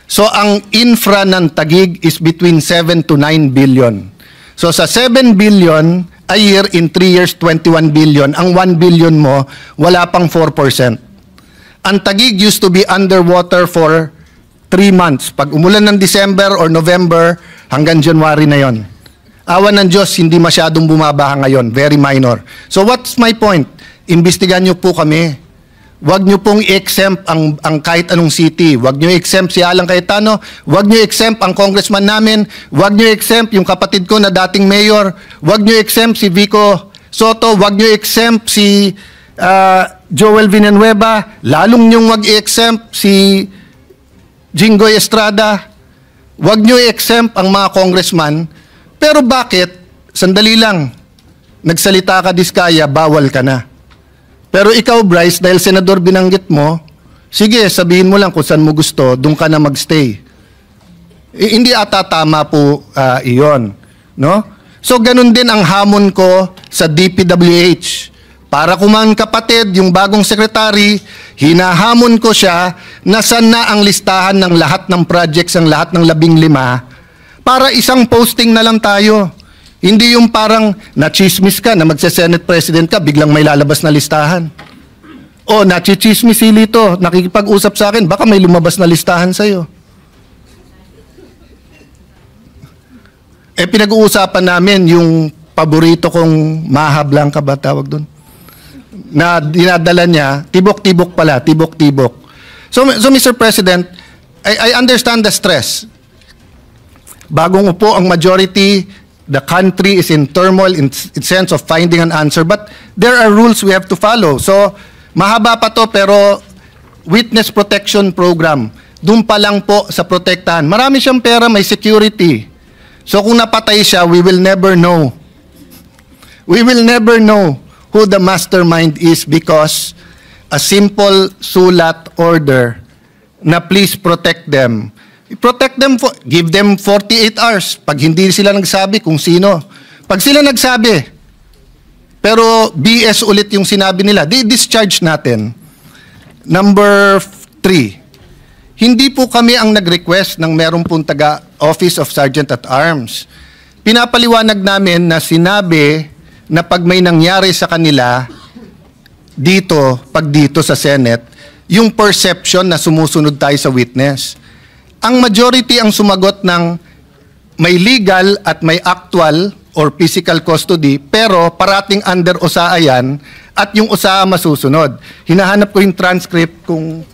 So ang infra ng Taguig is between 7 to 9 billion. So sa 7 billion a year, in 3 years, 21 billion. Ang 1 billion mo, wala pang 4%. Ang Taguig used to be underwater for 3 months. Pag umulan ng December or November, hanggang January na yon. Awan ng Diyos, hindi masyadong bumabaha ngayon. Very minor. So what's my point? Imbestigahan niyo po kami. Huwag niyo pong i-exempt ang kahit anong city. Huwag niyo i-exempt si Alan Cayetano. Huwag niyo i-exempt ang congressman namin. Huwag niyo i-exempt yung kapatid ko na dating mayor. Huwag niyo i-exempt si Vico Soto. Huwag niyo i-exempt si Joel Villanueva. Lalong niyong wag i-exempt si Jinggoy Estrada. Huwag nyo i-exempt ang mga congressman, pero bakit? Sandali lang. Nagsalita ka, Diskaya, bawal ka na. Pero ikaw, Bryce, dahil senador binanggit mo, sige, sabihin mo lang kung saan mo gusto, doon ka na magstay. Hindi ata tama po iyon. No? So, ganun din ang hamon ko sa DPWH. Para kuman kapatid, yung bagong sekretary, hinahamon ko siya na saan na ang listahan ng lahat ng projects, ang lahat ng 15, para isang posting na lang tayo. Hindi yung parang nachismis ka na magse-Senate President ka, biglang may lalabas na listahan. O, nachichismis si Lito, nakikipag-usap sa akin, baka may lumabas na listahan sa'yo. Pinag-uusapan namin yung paborito kong Maha Blanca ba tawag doon? Na dinadala niya, tibok-tibok pala, tibok-tibok. So Mr. President, I understand the stress. Bagong upo ang majority, the country is in turmoil in sense of finding an answer, but there are rules we have to follow. So, mahaba pa to, pero witness protection program, doon pa lang po sa protektahan. Marami siyang pera, may security. So, kung napatay siya, we will never know. We will never know who the mastermind is because a simple sulat order na please protect them. Protect them, give them 48 hours. Pag hindi sila nagsabi kung sino. Pag sila nagsabi, pero BS ulit yung sinabi nila, di-discharge natin. Number 3, hindi po kami ang nag-request ng meron pong taga Office of Sergeant at Arms. Pinapaliwanag namin na sinabi na pag may nangyari sa kanila dito, pag dito sa Senate, yung perception na sumusunod tayo sa witness. Ang majority ang sumagot ng may legal at may actual or physical custody, pero parating under OSAA yan at yung OSAA masusunod. Hinahanap ko yung transcript kung...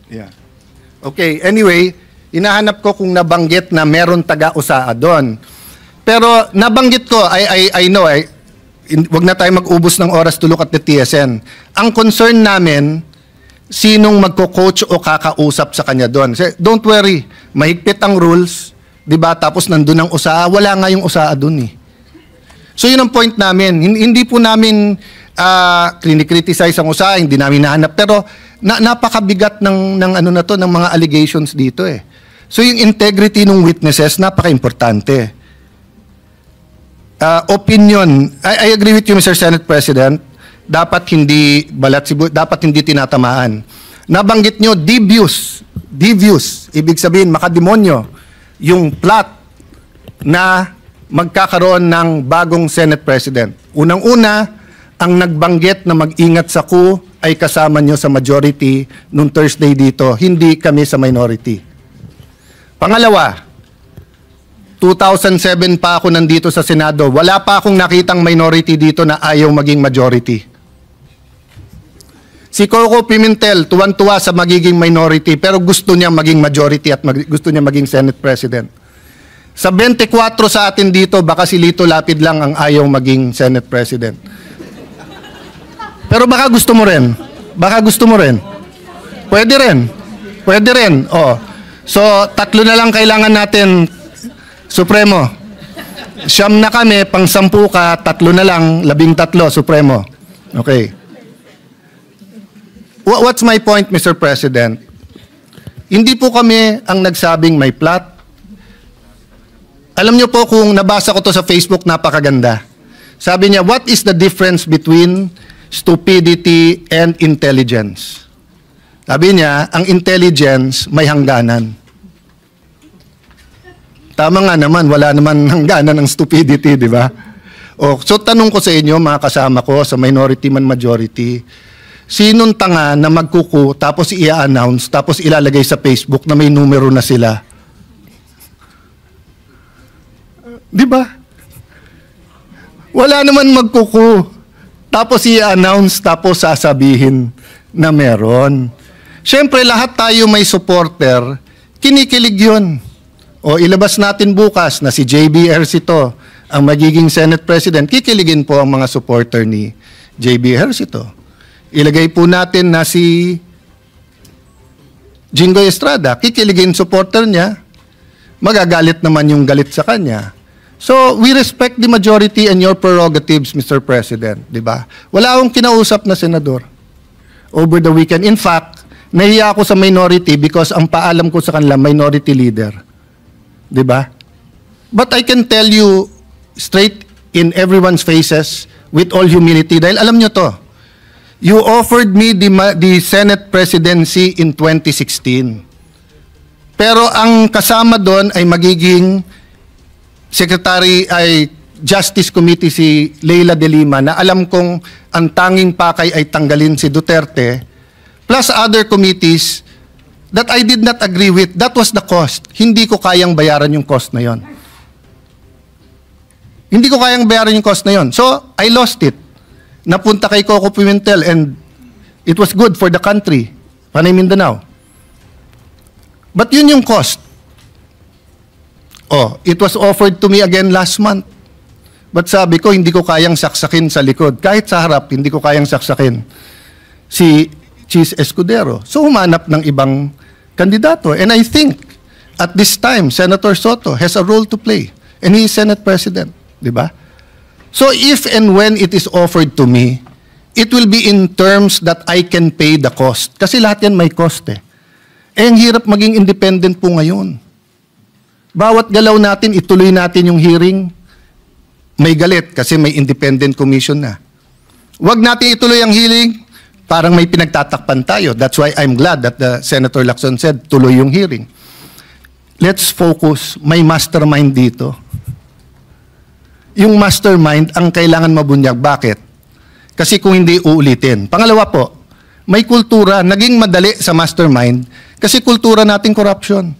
Yeah. Okay, anyway, hinahanap ko kung nabanggit na meron taga-OSAA doon. Pero nabanggit ko, I know, wag na tayo mag-ubos ng oras to look at the TSN. Ang concern namin, sinong magko-coach o kakausap sa kanya doon. Don't worry, mahigpit ang rules, di ba? Tapos nandun ang OSAA, wala nga yung OSAA doon eh. So yun ang point namin. Hindi po namin criticize ang OSAA, hindi namin nahanap. Pero napakabigat ng ano na to, ng mga allegations dito eh. So yung integrity ng witnesses, napaka-importante. Opinion, I agree with you, Mr. Senate President. Dapat hindi dapat hindi tinatamaan. Nabanggit nyo, devious, ibig sabihin, makademonyo, yung plot na magkakaroon ng bagong Senate President. Unang-una, ang nagbanggit na mag-ingat sa coup ay kasama nyo sa majority nung Thursday dito, hindi kami sa minority. Pangalawa, 2007 pa ako nandito sa Senado. Wala pa akong nakitang minority dito na ayaw maging majority. Si Coco Pimentel, tuwan-tuwa sa magiging minority, pero gusto niya maging majority at gusto niya maging Senate President. Sa 24 sa atin dito, baka si Lito Lapid lang ang ayaw maging Senate President. Pero baka gusto mo rin. Baka gusto mo rin. Pwede rin. Pwede rin. Oh. So, 3 na lang kailangan natin, Supremo. 9 na kami, pang 10 ka, 3 na lang, 13, Supremo. Okay. What's my point, Mr. President? Hindi po kami ang nagsabing may plot. Alam niyo po, kung nabasa ko to sa Facebook, napakaganda. Sabi niya, what is the difference between stupidity and intelligence? Sabi niya, ang intelligence may hangganan. Tama nga naman, wala naman hangganan ng stupidity, di ba? So tanong ko sa inyo, mga kasama ko, sa minority man majority, sinong tanga na magkuku, tapos i-announce, tapos ilalagay sa Facebook na may numero na sila? Di ba? Wala naman magkuku, tapos i-announce, tapos sasabihin na meron. Siyempre, lahat tayo may supporter, kinikilig yun. O ilabas natin bukas na si JB Ejercito ang magiging Senate President, kikiligin po ang mga supporter ni JB Ejercito. Ilagay po natin na si Jinggoy Estrada, kikiligin supporter niya, magagalit naman yung galit sa kanya. So, we respect the majority and your prerogatives, Mr. President, di ba? Wala akong kinausap na senador over the weekend. In fact, nahiya ako sa minority because ang paalam ko sa kanila, minority leader. Di ba? But I can tell you straight in everyone's faces with all humility, dahil alam nyo to, you offered me the Senate presidency in 2016. Pero ang kasama doon ay magiging Secretary ay Justice Committee si Leila de Lima na alam kong ang tanging pakay ay tanggalin si Duterte plus other committees that I did not agree with. That was the cost. Hindi ko kayang bayaran yung cost na yon. Hindi ko kayang bayaran yung cost na yon. So, I lost it. Napunta kay Coco Pimentel and it was good for the country. Panay Mindanao. But yun yung cost. Oh, it was offered to me again last month. But sabi ko, hindi ko kayang saksakin sa likod. Kahit sa harap, hindi ko kayang saksakin si Chis Escudero. So, humanap ng ibang kandidato. And I think, at this time, Senator Soto has a role to play. And he is Senate President. Diba? So, if and when it is offered to me, it will be in terms that I can pay the cost. Kasi lahat yan may cost eh. Eh, ang hirap maging independent po ngayon. Bawat galaw natin, ituloy natin yung hearing, may galit kasi may independent commission na. Huwag natin ituloy ang hearing, parang may pinagtatakpan tayo. That's why I'm glad that the Senator Lacson said, tuloy yung hearing. Let's focus, may mastermind dito. Yung mastermind ang kailangan mabunyag. Bakit? Kasi kung hindi uulitin. Pangalawa po, may kultura, naging madali sa mastermind kasi kultura nating corruption.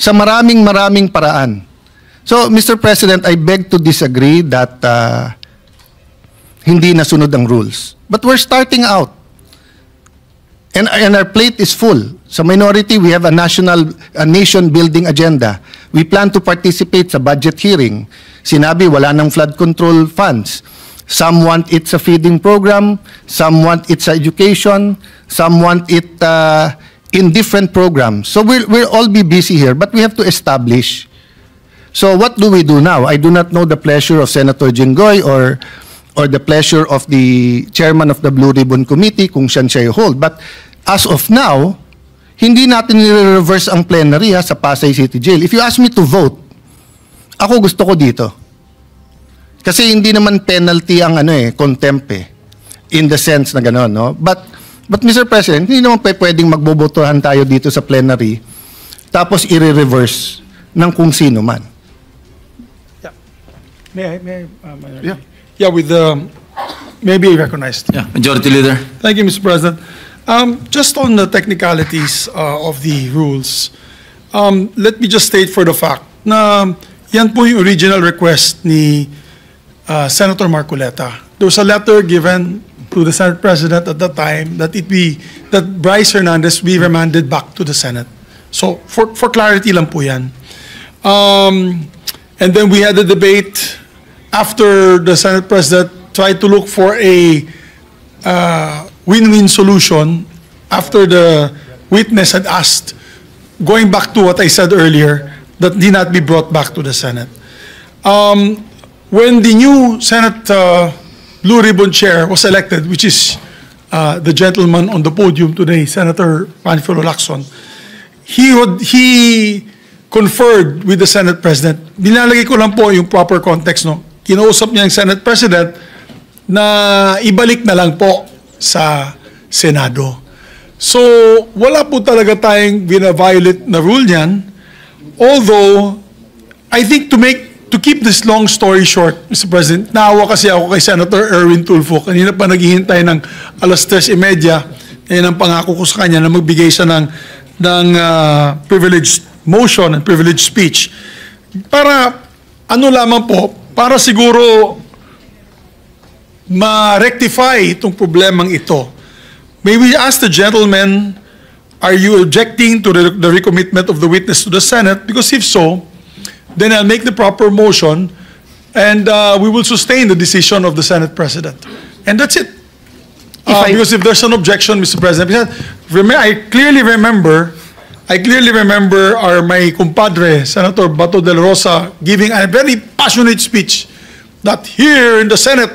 Sa maraming paraan. So, Mr. President, I beg to disagree that hindi nasunod ang rules. But we're starting out. And our plate is full. Sa minority, we have a nation-building agenda. We plan to participate sa budget hearing. Sinabi, wala ng flood control funds. Some want it sa feeding program, some want it sa education, some want it in different programs. So we'll all be busy here, but we have to establish. So what do we do now? I do not know the pleasure of Senator Jinggoy or the pleasure of the chairman of the Blue Ribbon Committee kung siya hold. But as of now, hindi natin i-reverse ang plenary sa Pasay City Jail. If you ask me to vote, ako gusto ko dito. Kasi hindi naman penalty ang contempt in the sense na gano'n, no? But Mr. President, hindi naman pwedeng magbobotohan tayo dito sa plenary tapos i-reverse ng kung sino man. Yeah. Yeah, with the maybe recognized. Yeah, Majority Leader. Thank you, Mr. President. Just on the technicalities of the rules, let me just state for the fact na yan po yung original request ni Senator Marcoleta. There was a letter given to the Senate President at that time that Bryce Hernandez be remanded back to the Senate. So for clarity lang po yan. And then we had a debate after the Senate President tried to look for a win-win solution after the witness had asked, going back to what I said earlier, that did not be brought back to the Senate. When the new Senate Blue Ribbon Chair was elected, which is the gentleman on the podium today, Senator Panfilo Lacson, he conferred with the Senate President. Nilalagay ko lang po yung proper context, no? Kinausap niya yung Senate President na ibalik na lang po sa Senado. So, wala po talaga tayong bina-violate na rule niyan. Although, I think to keep this long story short, Mr. President, naawa kasi ako kay Senator Erwin Tulfo. Kanina pa naghihintay ng 3:30. Yan ang pangako ko sa kanya na magbigay siya ng privileged motion and privileged speech. Para, lamang po, para siguro ma-rectify itong problemang ito. May we ask the gentleman, are you objecting to the recommitment of the witness to the Senate? Because if so, then I'll make the proper motion and we will sustain the decision of the Senate President. And that's it. Because if there's an objection, Mr. President, I clearly remember my compadre, Senator Bato de la Rosa, giving a very passionate speech that here in the Senate,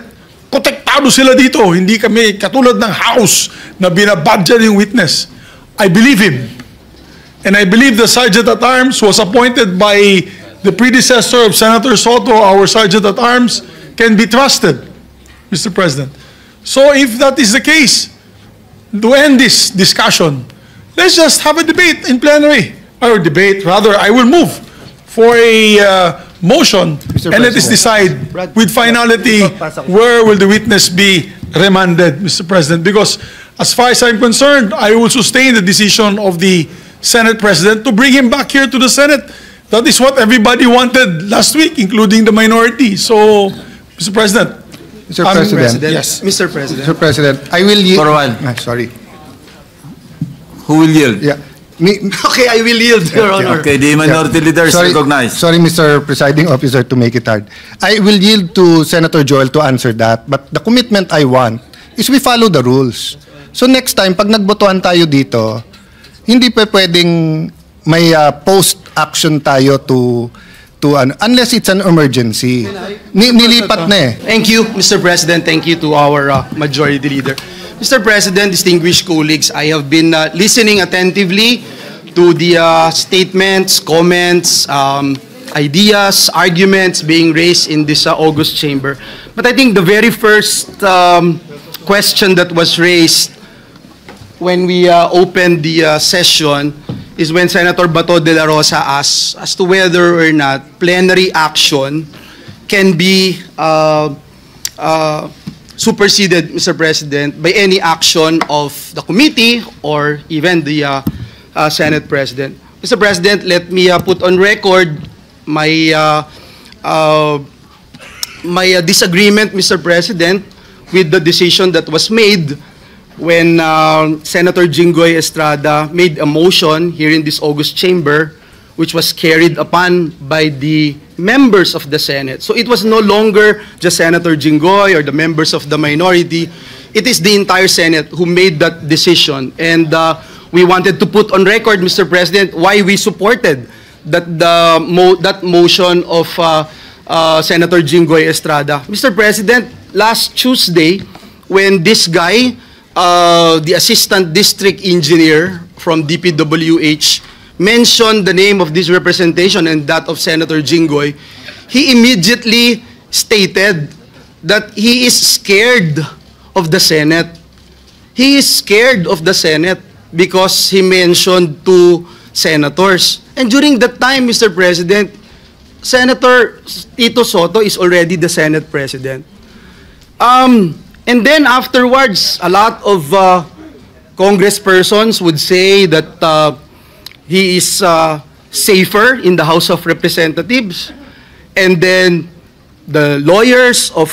protektado sila dito. Hindi kami katulad ng House na binabadyan yung witness. I believe him. And I believe the Sergeant at Arms was appointed by the predecessor of Senator Soto, our Sergeant at Arms, can be trusted, Mr. President. So if that is the case, to end this discussion, let's just have a debate in plenary. Or debate, rather, I will move for a motion and let us decide with finality where will the witness be remanded, Mr. President. Because as far as I'm concerned, I will sustain the decision of the Senate President to bring him back here to the Senate. That is what everybody wanted last week, including the minority. So, Mr. President. Mr. President. Yes. Mr. President. Mr. President, I will yield. For a while. Sorry. Who will yield? Yeah. Okay, I will yield, Your Honor. Okay, the minority leader is recognized. Sorry, Mr. Presiding Officer, to make it hard. I will yield to Senator Joel to answer that. But the commitment I want is we follow the rules. So next time, pag nagbotohan tayo dito, hindi pa pwedeng may post-action tayo to unless it's an emergency. Nilipat na eh. Thank you, Mr. President. Thank you to our Majority Leader. Mr. President, distinguished colleagues, I have been listening attentively to the statements, comments, ideas, arguments being raised in this August chamber. But I think the very first question that was raised when we opened the session is when Senator Bato de la Rosa asked as to whether or not plenary action can be superseded, Mr. President, by any action of the committee or even the Senate President. Mr. President, let me put on record my disagreement, Mr. President, with the decision that was made when Senator Jinggoy Estrada made a motion here in this August chamber, which was carried upon by the members of the Senate. So it was no longer just Senator Jinggoy or the members of the minority. It is the entire Senate who made that decision. And we wanted to put on record, Mr. President, why we supported that motion of Senator Jinggoy Estrada. Mr. President, last Tuesday, when this guy, the Assistant District Engineer from DPWH, mentioned the name of this representation and that of Senator Jinggoy, he immediately stated that he is scared of the Senate. He is scared of the Senate because he mentioned two senators. And during that time, Mr. President, Senator Tito Soto is already the Senate President. And then afterwards, a lot of congresspersons would say that he is safer in the House of Representatives. And then the lawyers of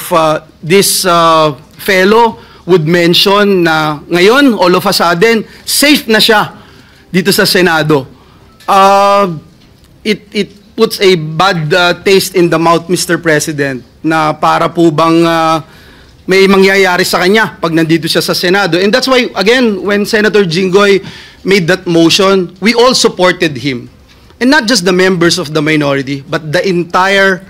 this fellow would mention na ngayon, all of a sudden, safe na siya dito sa Senado. It puts a bad taste in the mouth, Mr. President, na para po bang may mangyayari sa kanya pag nandito siya sa Senado. And that's why, again, when Senator Jinggoy made that motion, we all supported him. And not just the members of the minority, but the entire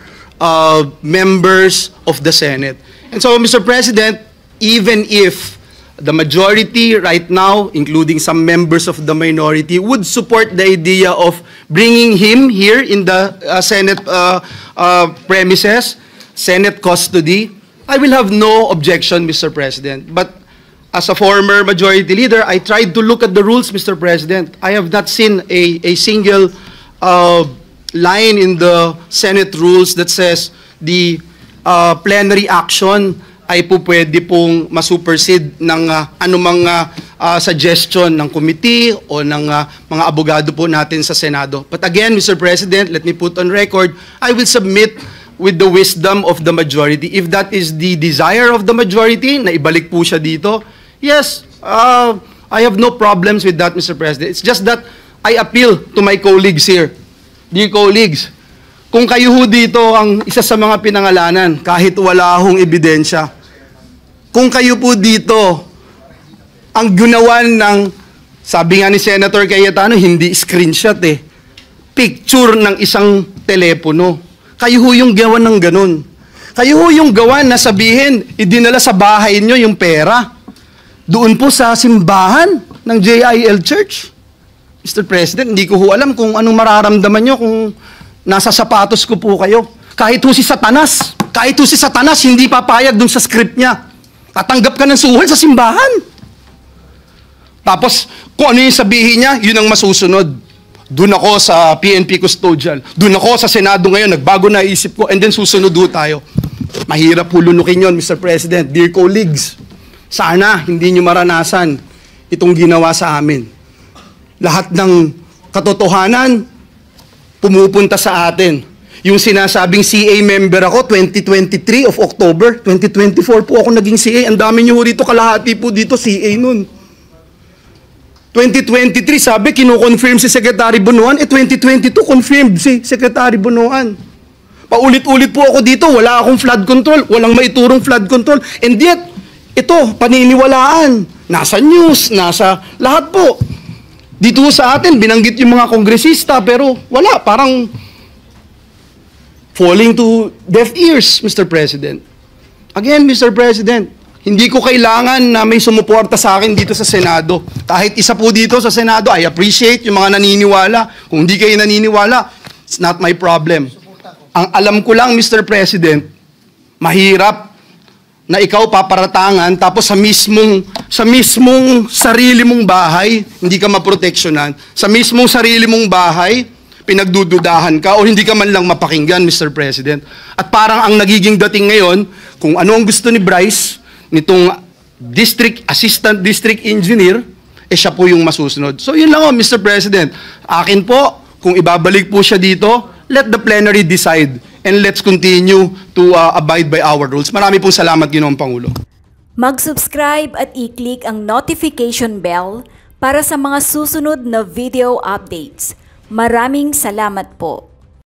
members of the Senate. And so, Mr. President, even if the majority right now, including some members of the minority, would support the idea of bringing him here in the Senate premises, Senate custody, I will have no objection, Mr. President. But as a former majority leader, I tried to look at the rules, Mr. President. I have not seen a single line in the Senate rules that says the plenary action ay po pwede pong masupersede ng anumang suggestion ng committee o ng mga abogado po natin sa Senado. But again, Mr. President, let me put on record, I will submit with the wisdom of the majority. If that is the desire of the majority, na ibalik po siya dito, yes, I have no problems with that, Mr. President. It's just that I appeal to my colleagues here. Dear colleagues, kung kayo ho dito ang isa sa mga pinangalanan, kahit wala hong ebidensya, kung kayo po dito Ang ginawa ng, sabi nga ni Senator Cayetano, hindi screenshot picture ng isang telepono. Kayo ho yung gawa ng ganun. Kayo ho yung gawa na sabihin, idinala sa bahay nyo yung pera. Doon po sa simbahan ng JIL Church. Mr. President, hindi ko ho alam kung anong mararamdaman nyo kung nasa sapatos ko po kayo. Kahit ho si Satanas, hindi papayag dun sa script niya. Tatanggap ka ng suhol sa simbahan. Tapos, kung ano yung sabihin niya, yun ang masusunod. Doon ako sa PNP custodial. Doon ako sa Senado ngayon, nagbago na isip ko, and then susunod doon tayo. Mahirap hulunukin yun, Mr. President. Dear colleagues, sana hindi nyo maranasan itong ginawa sa amin. Lahat ng katotohanan, pumupunta sa atin. Yung sinasabing CA member ako, 2023 of October, 2024 po ako naging CA. Ang dami nyo rito, kalahati po dito, CA nun. 2023, sabi, kino-confirm si Secretary Bunuan. 2022, confirmed si Secretary Bunuan. Paulit-ulit po ako dito, wala akong flood control, walang maiturong flood control. And yet, ito, paniniwalaan. Nasa news, nasa lahat po. Dito sa atin, binanggit yung mga kongresista, pero wala, parang falling to deaf ears, Mr. President. Again, Mr. President, hindi ko kailangan na may sumuporta sa akin dito sa Senado. Kahit isa po dito sa Senado, I appreciate yung mga naniniwala. Kung hindi kayo naniniwala, it's not my problem. Ang alam ko lang, Mr. President, mahirap na ikaw paparatangan tapos sa mismong sarili mong bahay, hindi ka maproteksyonan. Sa mismong sarili mong bahay, pinagdududahan ka o hindi ka man lang mapakinggan, Mr. President. At parang ang nagiging dating ngayon, kung ano ang gusto ni Bryce, nitong assistant district engineer, siya po yung masusunod. So yun lang Mr. President. Akin po, kung ibabalik po siya dito, let the plenary decide and let's continue to abide by our rules. Marami pong salamat, Ginoong Pangulo. Mag-subscribe at i-click ang notification bell para sa mga susunod na video updates. Maraming salamat po.